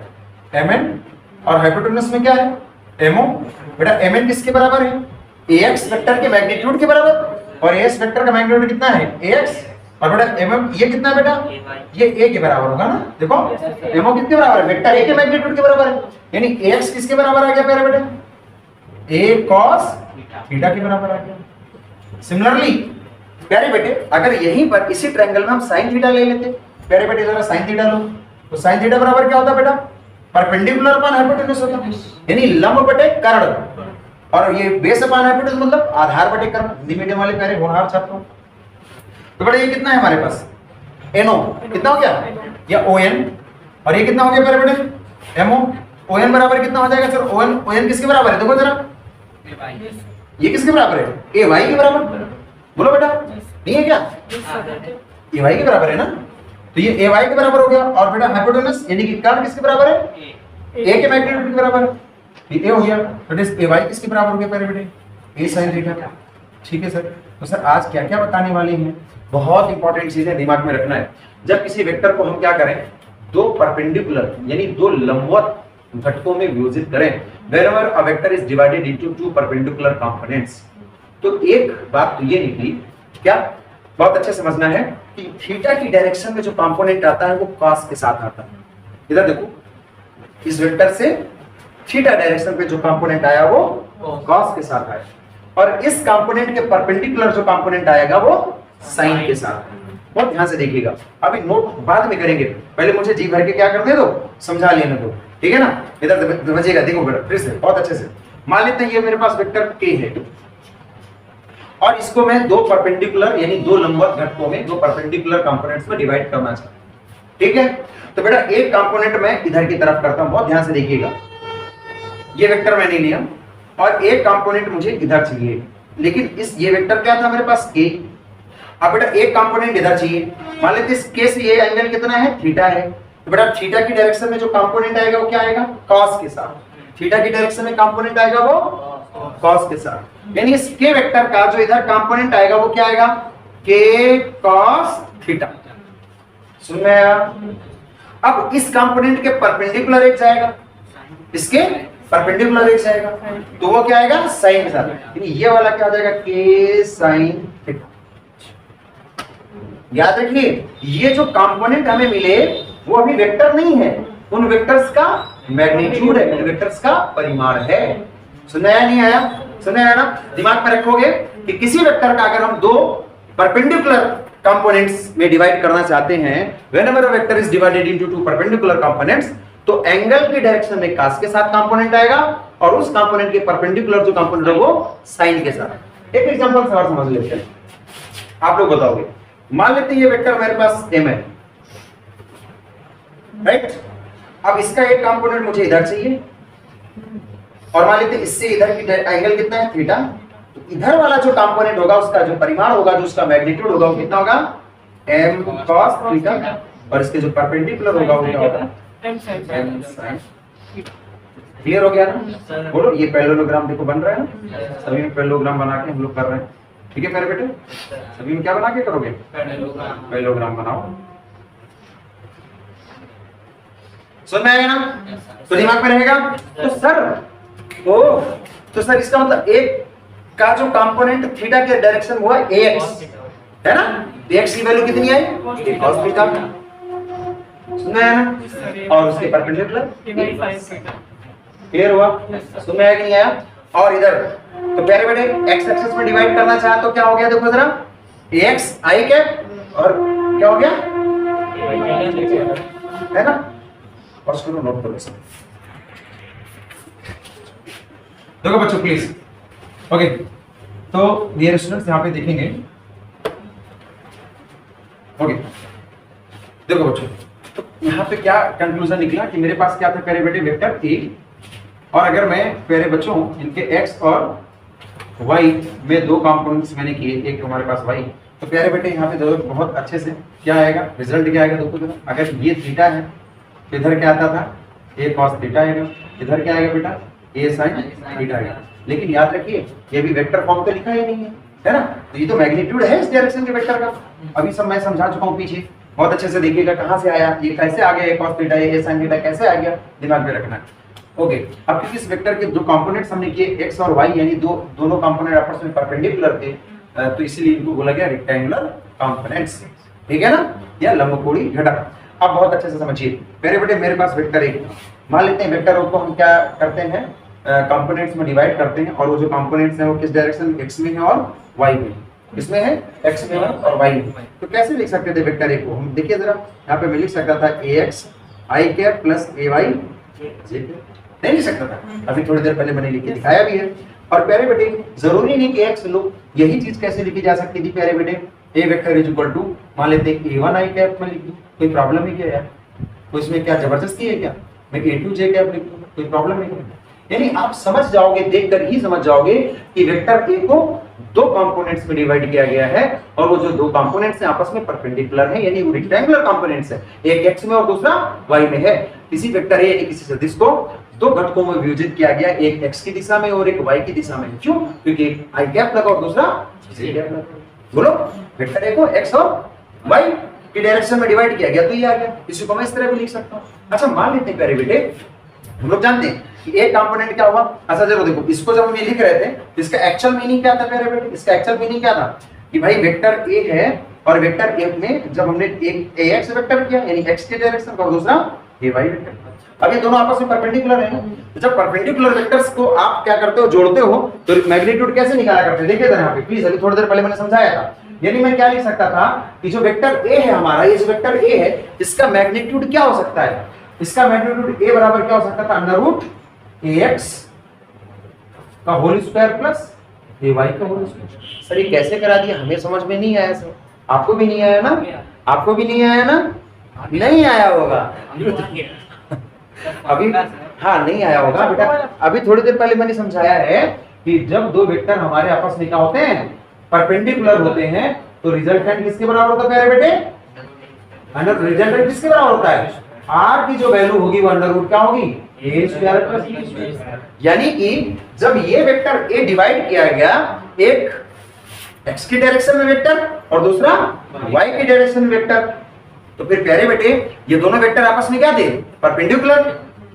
mn, और हाइपोटेन्यूज में क्या है, mo। बेटा mn किसके बराबर है, ax वेक्टर के मैग्नीट्यूड के बराबर, और as वेक्टर का मैग्नीट्यूड कितना है, ax, और बेटा mm ये कितना है बेटा, ये a के बराबर होगा ना, देखो mo किसके बराबर है, वेक्टर a के मैग्नीट्यूड के बराबर है, यानी ax किसके बराबर आ गया प्यारे बेटे, a cos थीटा के बराबर आ गया। सिमिलरली प्यारे बेटे अगर यहीं पर इसी ट्रायंगल में हम sin थीटा ले लेते, प्यारे बेटे जरा sin थीटा लो, तो sin थीटा बराबर क्या होता बेटा, परपेंडिकुलर अपॉन हाइपोटेन्यूज होता, यानी लंब बटे कर्ण, और ये बेस अपॉन हाइपोटेन्यूज मतलब आधार बटे कर्ण, हिंदी मीडियम वाले प्यारे होनहार छात्रों। तो बेटा ये कितना है हमारे पास, NO कितना हो गया, या ON, और ये कितना हो गया प्यारे बेटे, MO। ON बराबर कितना हो जाएगा सर, ON किसके बराबर है, देखो जरा ये किसके बराबर है, AY के बराबर, बोलो बेटा नहीं है क्या, AY के बराबर है ना, तो ये AY के बराबर हो गया, और बेटा हाइपोटेन्यूज यानी कि कर्ण किसके बराबर है, A के मैग्नीट्यूड के बराबर है, ये A हो गया, दैट इज AY किसके बराबर हो गया प्यारे बेटे, A sin थीटा, ठीक है सर। तो सर आज क्या क्या बताने वाले हैं, बहुत इंपॉर्टेंट चीजें दिमाग में रखना है। जब किसी वेक्टर को हम क्या करें, दो परपेंडिकुलर यानी दो लंबवत घटकों में विभाजित करें, wherever a vector is divided into two perpendicular components, तो एक बात तो ये निकली, क्या बहुत अच्छे समझना है कि थीटा की डायरेक्शन में जो कंपोनेंट आता है वो cos के साथ आता है। इधर देखो, इस वेक्टर से थीटा डायरेक्शन पे जो कंपोनेंट आया वो cos के साथ आया, और इस कंपोनेंट के परपेंडिकुलर जो कंपोनेंट आएगा वो sin के साथ। बहुत ध्यान से देखिएगा, अभी नोट बाद में करेंगे, पहले मुझे जी भर के क्या करने दो, समझा लेने दो, ठीक है ना। इधर समझिएगा, देखो बेटा फिर से बहुत अच्छे से। मान लेते हैं ये मेरे पास वेक्टर k है, और इसको मैं दो परपेंडिकुलर यानी दो लंबवत घटकों में, दो परपेंडिकुलर कंपोनेंट्स में डिवाइड करना चाहता हूं, ठीक है। तो बेटा एक कंपोनेंट मैं इधर की तरफ करता हूं, बहुत ध्यान से देखिएगा, ये वेक्टर मैंने लिया, और एक कंपोनेंट मुझे इधर चाहिए, लेकिन इस ये वेक्टर क्या था मेरे पास k, अब बेटा एक कंपोनेंट इधर चाहिए, मान लेते इस k से ये एंगल कितना है, थीटा है, तो बेटा थीटा की डायरेक्शन में जो कंपोनेंट आएगा वो क्या आएगा, cos के साथ, थीटा की डायरेक्शन में कंपोनेंट आएगा वो cos के साथ, यानी इस k वेक्टर का जो इधर कंपोनेंट आएगा वो क्या आएगा, k cos थीटा। सुन में आया। अब इस कंपोनेंट के परपेंडिकुलर एक जाएगा, इसके परपेंडिकुलर एक जाएगा, तो वो क्या आएगा, sin के साथ, यानी ये वाला क्या हो जाएगा, k sin थीटा। याद रखिए ये जो कंपोनेंट हमें मिले वो अभी वेक्टर नहीं है, उन वेक्टर्स का मैग्नीट्यूड है, उन वेक्टर्स का परिमाण है। सुनाया नहीं आया, सुनाया ना, दिमाग में रखोगे कि किसी वेक्टर का अगर हम दो परपेंडिकुलर कंपोनेंट्स में डिवाइड करना चाहते हैं, whenever a vector is divided into to perpendicular components, तो एंगल की डायरेक्शन में cos के साथ कंपोनेंट आएगा, और उस कंपोनेंट के परपेंडिकुलर जो कंपोनेंट है वो sin के साथ। एक एग्जांपल से और समझ लेते हैं, आप लोग बताओगे। मान लेते हैं ये वेक्टर मेरे पास m है, राइट। अब इसका एक कंपोनेंट मुझे इधर चाहिए, और मान लेते हैं इससे इधर की एंगल कितना है, थीटा, तो इधर वाला जो कंपोनेंट होगा उसका जो परिमाण होगा, जो उसका मैग्नीट्यूड होगा वो कितना होगा, m cos थीटा, और इसके जो परपेंडिकुलर होगा वो क्या होगा, m sin। क्लियर हो गया ना, बोलो। ये पैरेललोग्राम देखो बन रहा है ना, सभी में पैरेललोग्राम बना के हम लोग कर रहे हैं, ठीक है मेरे बेटे, सभी में क्या बना के करोगे, पैरेललोग्राम बनाओ। सुन में आएगा ना, तो दिमाग में रहेगा। तो सर इसका मतलब एक का जो कंपोनेंट थीटा के डायरेक्शन हुआ ax है ना, x की वैल्यू कितनी है, cos थीटा, सुन में आया ना, और उसके परपेंडिकुलर क्लियर हुआ, सुन में आया कि नहीं आया। और इधर तो प्यारे बेटे एक्स एक्सिस में डिवाइड करना चाहे तो क्या हो गया, देखो जरा एक्स आई कैप और क्या हो गया, है ना, और उसको नोट करो इसमें। देखो बच्चों प्लीज, ओके, तो डियर स्टूडेंट्स यहाँ पे देखेंगे, ओके, देखो बच्चों, तो यहाँ पे क्या कंक्लूजन निकला कि मेरे पास क्या था प्यारे बेटे, वेक्टर ए, और अगर मैं प्यारे बच्चों इनके एक्स और वाई में दो कंपोनेंट्स मैंने किए, एक हमारे पास वाई, तो प्यारे बेटे यहाँ पे देखो बहुत अच्छे से क्या आएगा, रिजल्ट क्या आएगा, देखो जरा, अगर ये थीटा है तो इधर क्या आता था, ए कॉस थीटा आएगा, इधर क्या आएगा बेटा, ए साइन थीटा आएगा। लेकिन याद रखिए ये भी वेक्टर फॉर्म तो लिखा ही नहीं है ना, तो ये तो मैग्नीट्यूड है इस डायरेक्शन के वेक्टर का। अभी सब मैं समझा चुका हूँ पीछे, बहुत अच्छे से देखिएगा कहाँ से आया, ये कैसे आ गया, ए कॉस थीटा ए साइन थीटा कैसे आ गया, दिमाग में रखना। ओके, अब क्योंकि इस वेक्टर के जो कंपोनेंट्स हमने किए एक्स और वाई, यानी दोनों कंपोनेंट आपस में परपेंडिकुलर थे, तो इसलिए इनको बोला गया रेक्टेंगुलर कंपोनेंट्स, ठीक है ना, या लंबकोणी घटक। अब बहुत अच्छे से समझिए मेरे बेटे, मेरे पास वेक्टर एक, मान लेते हैं वेक्टर को हम क्या करते हैं, कंपोनेंट्स में डिवाइड करते हैं, और वो जो कंपोनेंट्स हैं वो किस डायरेक्शन, एक्स में है और वाई में, किसमें है, एक्स में और वाई में। तो कैसे लिख सकते थे वेक्टर एक को, हम देखिए जरा, यहाँ पे मैं लिख सकता था ए x I cap plus A Y J cap, नहीं लिख सकता था, अभी थोड़ी देर पहले मैंने लिख के दिखाया भी है। और प्यारे बेटे जरूरी नहीं कि एक्स लो, यही चीज कैसे लिखी जा सकती थी प्यारे बेटे, ए वेक्टर इज इक्वल टू, मान लेते हैं ए1 आई कैप में लिख दूं, कोई प्रॉब्लम है क्या यार, तो इसमें क्या जबरदस्ती है क्या, मैं ए2 जे कैप लिख दूं, कोई प्रॉब्लम नहीं है। यानी आप समझ जाओगे, देखकर ही समझ जाओगे कि वेक्टर ए को दो कंपोनेंट्स में डिवाइड किया गया है, और वो जो दो कंपोनेंट्स हैं आपस में परपेंडिकुलर है, यानी वो रेक्टेंगुलर कंपोनेंट्स है, एक एक्स में और दूसरा वाई में है। किसी वेक्टर ए यानी किसी सदिश को दो घटकों में विभाजित किया गया, एक एक्स की दिशा में और एक वाई की दिशा में, क्यों, क्योंकि एक आई कैप लगा और दूसरा जे कैप लगा। बोलो, वेक्टर ए को एक्स और वाई की डायरेक्शन में डिवाइड किया गया, तो ये आ गया, इसी को मैं इस तरह भी लिख सकता हूं। अच्छा मान लेते हैं प्यारे बेटे, हम लोग जानते हैं कि एक कंपोनेंट क्या हुआ, अच्छा जरूर देखो, इसको जब हम ये लिख रहे थे इसका एक्चुअल मीनिंग क्या था प्यारे बेटे, इसका एक्चुअल मीनिंग क्या था कि भाई वेक्टर ए है, और वेक्टर ए में जब हमने एक एक्स वेक्टर किया यानी एक्स के डायरेक्शन का, और दूसरा ए वाई वेक्टर, अब ये दोनों आपस में परपेंडिकुलर है ना, तो जब परपेंडिकुलर वेक्टर्स को आप क्या करते हो, जोड़ते हो, तो मैग्नीट्यूड कैसे निकाला करते हैं, देखिए जरा यहाँ पे प्लीज, अभी थोड़ी देर पहले मैंने समझाया था। यानी मैं क्या लिख सकता था कि जो वेक्टर ए है हमारा, ये जो वेक्टर ए है, इसका मैग्नीट्यूड क्या हो सकता है, इसका मैग्नीट्यूड ए बराबर क्या हो सकता था, अंडर रूट ए एक्स का whole square plus A Y का होल स्क्वायर। सर ये कैसे करा दिया, हमें समझ में नहीं आया सर, आपको भी नहीं आया ना, आपको भी नहीं आया ना, नहीं आया होगा अभी, हाँ नहीं आया होगा बेटा, अभी थोड़ी देर पहले मैंने समझाया है कि जब दो वेक्टर हमारे आपस में क्या होते हैं, परपेंडिकुलर होते हैं, तो रिजल्टेंट किसके बराबर होता है प्यारे बेटे, अंडर रिजल्टेंट किसके बराबर होता है, आर की जो वैल्यू होगी वो अंडर रूट क्या होगी, ए स्क्वायर प्लस बी स्क्वायर। यानी कि जब ये वेक्टर ए डिवाइड किया गया, एक एक्स की डायरेक्शन में वेक्टर और दूसरा वाई की डायरेक्शन में वेक्टर, तो फिर प्यारे बेटे ये दोनों वेक्टर आपस में क्या थे, परपेंडिकुलर।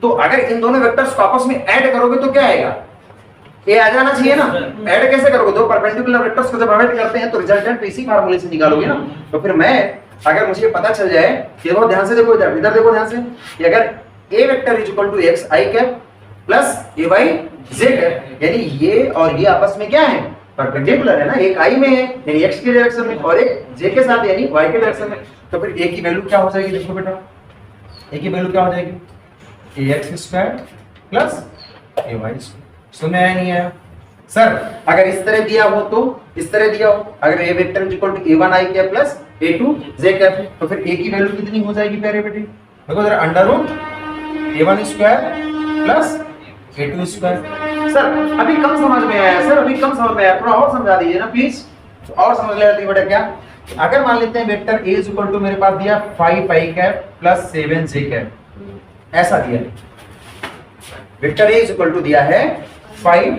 तो अगर इन दोनों वेक्टर्स को आपस में ऐड करोगे तो क्या आएगा, ए आ जाना चाहिए ना, ऐड कैसे करोगे, दो परपेंडिकुलर वेक्टर्स को जब ऐड करते हैं तो रिजल्टेंट इसी फार्मूले से निकालोगे ना। तो फिर मैं अगर मुझे पता चल जाए कि बहुत ध्यान से देखो, इधर देखो ध्यान से, कि अगर A vector is equal to X I cap plus A Y J cap, यानी ये और ये आपस में क्या है, परपेंडिकुलर है ना, एक आई में है यानी एक्स की डायरेक्शन में, और एक जे के साथ यानी वाई के डायरेक्शन में, तो फिर ए की वैल्यू क्या हो जाएगी, देखो बेटा ए की वैल्यू क्या हो जाएगी, ए x square plus A Y square. सुने आया नहीं आया सर, अगर इस तरह दिया हो तो इस तरह दिया हो, अगर A vector is equal to a1 i cap plus a2 j cap, तो फिर a की वैल्यू कितनी हो जाएगी प्यारे बेटे, देखो जरा, under root a1 square plus a2 square. Sir अभी कम समझ में आया, सर अभी कम समझ में आया, थोड़ा और समझा दीजिए ना प्लीज, और समझ ले बेटा। क्या अगर मान लेते हैं vector a is equal to मेरे पास दिया 5 i cap plus 7 j cap, ऐसा दिया vector a is equal to दिया है 5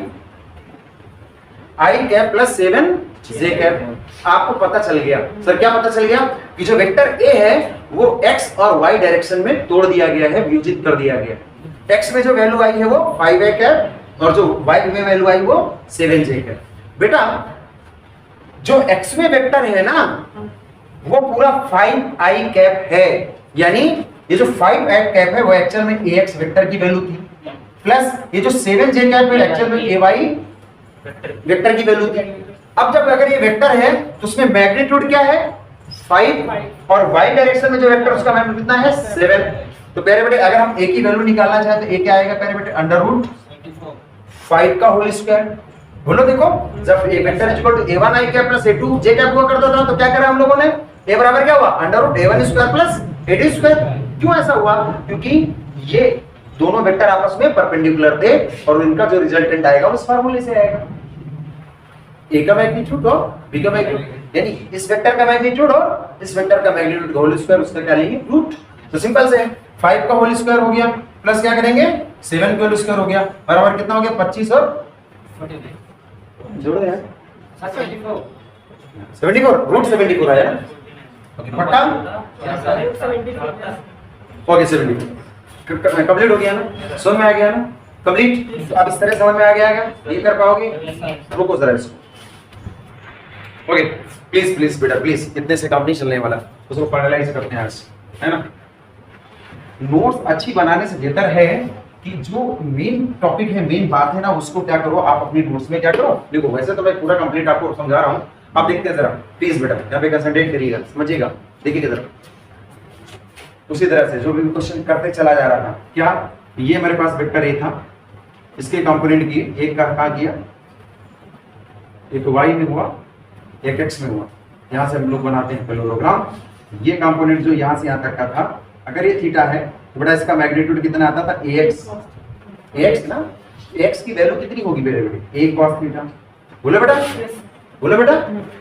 i cap plus 7 j cap. आपको पता चल गया सर, क्या पता चल गया कि जो वेक्टर a है वो x और y डायरेक्शन में तोड़ दिया गया है, वियोजित कर दिया गया। x में जो वैल्यू आई है वो 5a कैप और जो y में वैल्यू आई वो 7j कैप। बेटा जो x में वेक्टर है ना वो पूरा 5i कैप है, यानी ये जो 5i कैप है वो एक्चुअल में ax वेक्टर की वैल्यू थी, प्लस ये जो 7j कैप है एक्चुअल में ay वेक्टर की वैल्यू थी। अब जब अगर ये वेक्टर है तो उसमें मैग्नीट्यूड क्या है 5 और y डायरेक्शन में जो वेक्टर उसका मैग्नीट्यूड कितना है 7। तो प्यारे बेटे अगर हम a की वैल्यू निकालना चाहे तो a क्या आएगा प्यारे बेटे √5 का होल स्क्वायर। बोलो देखो जब a vector equal to a1 i cap plus a2 j cap हुआ करता था तो क्या करा हम लोगों ने a बराबर क्या हुआ √a1 square plus a2 square. क्यों ऐसा हुआ? क्योंकि ये दोनों वेक्टर आपस में परपेंडिकुलर थे और इनका जो रिजल्टेंट आएगा उस फार्मूले से आएगा। a का मैग्नीट्यूड और b का मैग्नीट्यूड यानी इस वेक्टर का मैग्नीट्यूड और इस वेक्टर का मैग्नीट्यूड का होल स्क्वायर उसका क्या लेंगे रूट। तो सिंपल से 5 का होल स्क्वायर हो गया प्लस क्या करेंगे 7 का होल स्क्वायर हो गया बराबर कितना हो गया 25 और जोड़ो यार 74 √74 आया ना। ओके पक्का ओके 74 कंप्लीट हो गया ना समझ में आ गया ना कंप्लीट। आप इस तरह समझ में आ गया ये कर पाओगे? रुको जरा इसको। ओके प्लीज प्लीज बेटा प्लीज इतने से काम नहीं चलने वाला उसको फाइनलाइज करते हैं आज है ना। नोट्स अच्छी बनाने से बेहतर है कि जो मेन टॉपिक है मेन बात है ना उसको क्या करो आप अपनी नोट्स में क्या करो देखो। वैसे तो मैं पूरा कंप्लीट आपको समझा रहा हूं आप देखते हैं जरा प्लीज बेटा यहाँ पे कंसंट्रेट करिएगा समझिएगा। देखिए जरा उसी तरह से जो भी क्वेश्चन करते चला जा रहा था क्या ये मेरे पास वेक्टर ए था इसके कंपोनेंट किए एक का कहाँ किया एक y में हुआ एक x में हुआ। यहाँ से हम लोग बनाते हैं पैरेललोग्राम। ये कंपोनेंट जो यहाँ से यहाँ तक का था अगर ये थीटा है तो बेटा इसका मैग्नीट्यूड कितना आता था ax ना x की वैल्यू कितनी होगी मेरे बेटे a cos थीटा बोले बेटा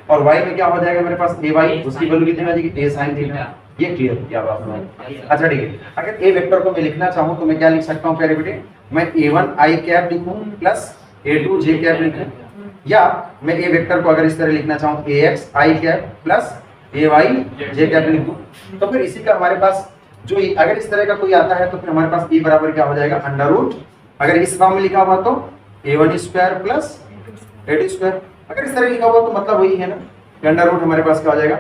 और y में क्या हो जाएगा मेरे पास ay उसकी वैल्यू कितनी आ जाएगी a sin थीटा। ये क्लियर किया बात। अच्छा ठीक है अगर a वेक्टर को मैं लिखना चाहूं तो मैं क्या लिख सकता हूं प्यारे बेटे मैं a1 i कैप लिखूं प्लस a2 j कैप लिखूं या मैं a वेक्टर को अगर इस तरह लिखना चाहूं ax i cap plus ay j cap लिखूं तो फिर इसी का हमारे पास जो अगर इस तरह का कोई आता है तो फिर हमारे पास e बराबर क्या हो जाएगा अंडर रूट अगर इस फॉर्म में लिखा हुआ तो a1 square plus a2 square. अगर इस तरह लिखा हुआ तो मतलब वही है ना कि अंडर रूट हमारे पास क्या हो जाएगा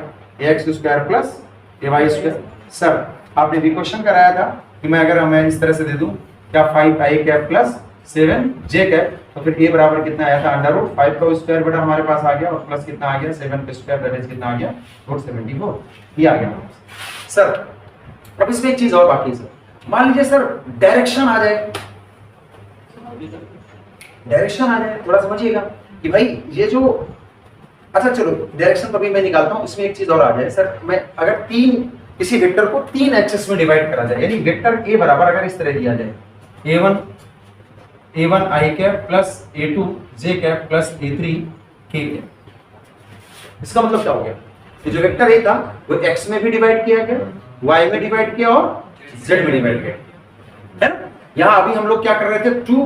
ax square plus ay square. Sir आपने भी क्वेश्चन कराया था कि मैं इस तरह से दे दूं क्या 5i cap plus 7j cap तो फिर a बराबर कितना आया था अंडर रूट 5 का स्क्वायर बेटा हमारे पास आ गया और प्लस कितना आ गया 7 का स्क्वायर दैट इज कितना आ गया √74 ये आ गया। सर अब इसमें एक चीज और बाकी है सर मान लीजिए सर डायरेक्शन आ जाए थोड़ा समझिएगा कि भाई ये जो अच्छा चलो डायरेक्शन तो अभी मैं निकालता हूं इसमें एक चीज और आ जाए सर मैं अगर किसी वेक्टर को 3 एक्सेस में डिवाइड करा जाए यानी वेक्टर a बराबर अगर इस तरह दिया जाए a1 i cap plus a2 j cap plus a3 k cap. इसका मतलब क्या हो गया ये जो वेक्टर a था वो x में भी डिवाइड किया गया y में डिवाइड किया और z में डिवाइड किया है ना। यहाँ अभी हम लोग क्या कर रहे थे 2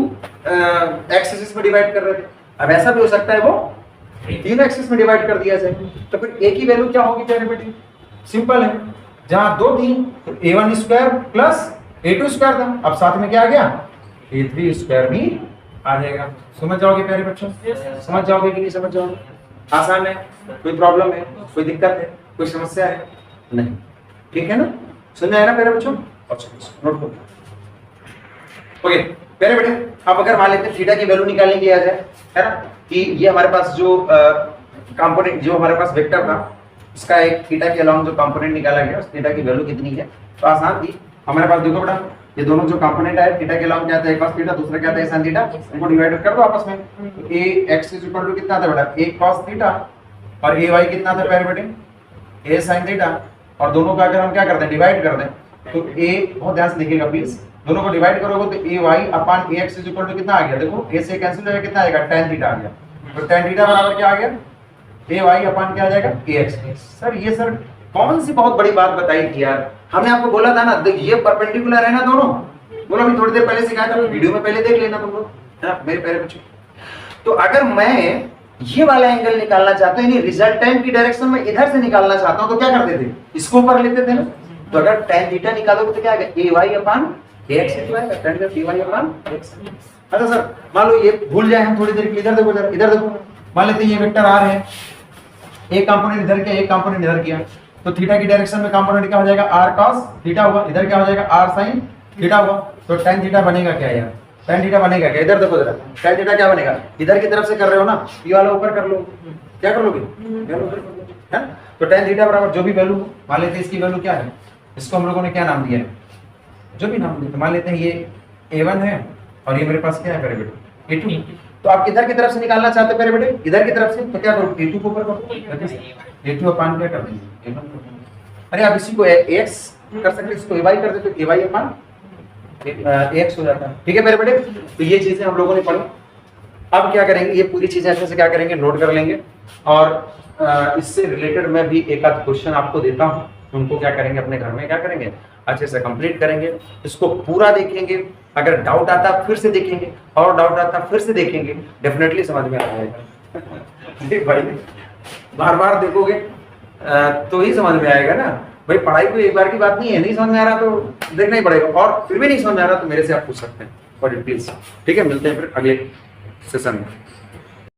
एक्सेस में डिवाइड कर रहे थे अब ऐसा भी हो सकता है वो 3 एक्सेस में डिवाइड कर दिया जाए तो फिर a की वैल्यू क्या होगी प्यारे बेटे सिंपल है जहां 2 3 तो a1 square plus a2 square था अब साथ में क्या आ गया a3 स्क्वायर भी आ जाएगा। समझ जाओगे प्यारे बच्चों समझ जाओगे कि नहीं समझ जाओगे? आसान है कोई प्रॉब्लम है कोई दिक्कत है कोई समस्या है नहीं ठीक है ना समझ आया ना प्यारे बच्चों। अच्छा नोट करो ओके प्यारे बेटे अब अगर मान लेते हैं थीटा की वैल्यू निकालने की आ जाए है ना कि ये हमारे पास जो कंपोनेंट जो हमारे पास वेक्टर था उसका एक थीटा के अलाउंग जो कंपोनेंट निकाला गया उस थीटा की वैल्यू कितनी है तो आसान थी हमारे पास देखो बेटा ये दोनों जो कंपोनेंट है थीटा के अलाउंग क्या था एक cos थीटा दूसरा क्या था sin थीटा इनको डिवाइड कर दो आपस में तो ax कितना था बेटा a cos थीटा और ay कितना था प्यारे बेटे a sin थीटा और दोनों का अगर हम क्या करते हैं डिवाइड कर दें तो a बहुत ध्यान से देखिएगा प्लीज दोनों को डिवाइड करोगे तो ay अपान ax कितना आ गया देखो a से कैंसिल हो जाएगा कितना आएगा tan थीटा आ गया तो tan थीटा बराबर क्या आ गया ay अपान क्या आ जाएगा ax। सर ये सर कौन सी बहुत बड़ी बात बताई थी यार हमने आपको बोला था ना ये परपेंडिकुलर है ना दोनों बोलो अभी थोड़ी देर पहले सिखाया था वीडियो में पहले देख लेना तुम लोग है ना मेरे प्यारे बच्चों। तो अगर मैं ये वाला एंगल निकालना चाहता हूं यानी रिजल्टेंट की डायरेक्शन में इधर से निकालना चाहता हूं तो क्या करते थे इसको ऊपर लेते थे ना तो अगर tan थीटा निकालोगे तो क्या आएगा ay अपान ax आएगा tan dy अपान x। अच्छा सर मान लो ये भूल जाए हम थोड़ी देर के लिए इधर देखो जरा इधर देखो मान लेते हैं ये वेक्टर r है एक कंपोनेंट इधर किया एक कंपोनेंट इधर किया तो थीटा की डायरेक्शन में कंपोनेंट क्या हो जाएगा r cos थीटा हुआ इधर क्या हो जाएगा r sin थीटा हुआ तो tan थीटा बनेगा क्या यार tan थीटा बनेगा क्या? इधर देखो जरा, tan थीटा क्या बनेगा? इधर की तरफ से कर रहे हो ना, ये वाला ऊपर कर लो, क्या कर लोगे? ये वाला ऊपर कर लो, है ना? तो tan थीटा बराबर जो भी वैल्यू मान लेते हैं, इसकी वैल्यू क्या है, इसको हम लोगों ने क्या नाम दिया है, जो भी नाम दिया, मान लेते हैं ये a1 है और ये मेरे पास क्या है मेरे बेटे, a2। तो आप किधर की तरफ से निकालना चाहते हो मेरे बेटे? इधर की तरफ से, तो क्या करो, a2 को ऊपर करो, a2 अपान क्या कर देंगे, a1 कर देंगे। अरे आप इसी को x कर सकते, इसको ay कर देते तो ay अपान x हो जाता है। ठीक है मेरे बेटे, तो ये चीजें हम लोगों ने पढ़ी। अब क्या करेंगे, ये पूरी चीजें अच्छे से क्या करेंगे, नोट कर लेंगे, और इससे रिलेटेड मैं भी एक आध क्वेश्चन आपको देता हूँ, उनको क्या करेंगे, अपने घर में क्या करेंगे, अच्छे से कंप्लीट करेंगे, इसको पूरा देखेंगे, अगर डाउट आता फिर से देखेंगे, और डाउट आता फिर से देखेंगे, डेफिनेटली समझ में आ जाएगा। भाई बार बार देखोगे तो ही समझ में आएगा ना भाई, पढ़ाई कोई एक बार की बात नहीं है, नहीं समझ में आ रहा तो देखना ही पड़ेगा, और फिर भी नहीं समझ में आ रहा तो मेरे से आप पूछ सकते हैं फॉर डिटेल्स। ठीक है, मिलते हैं फिर अगले सेशन में।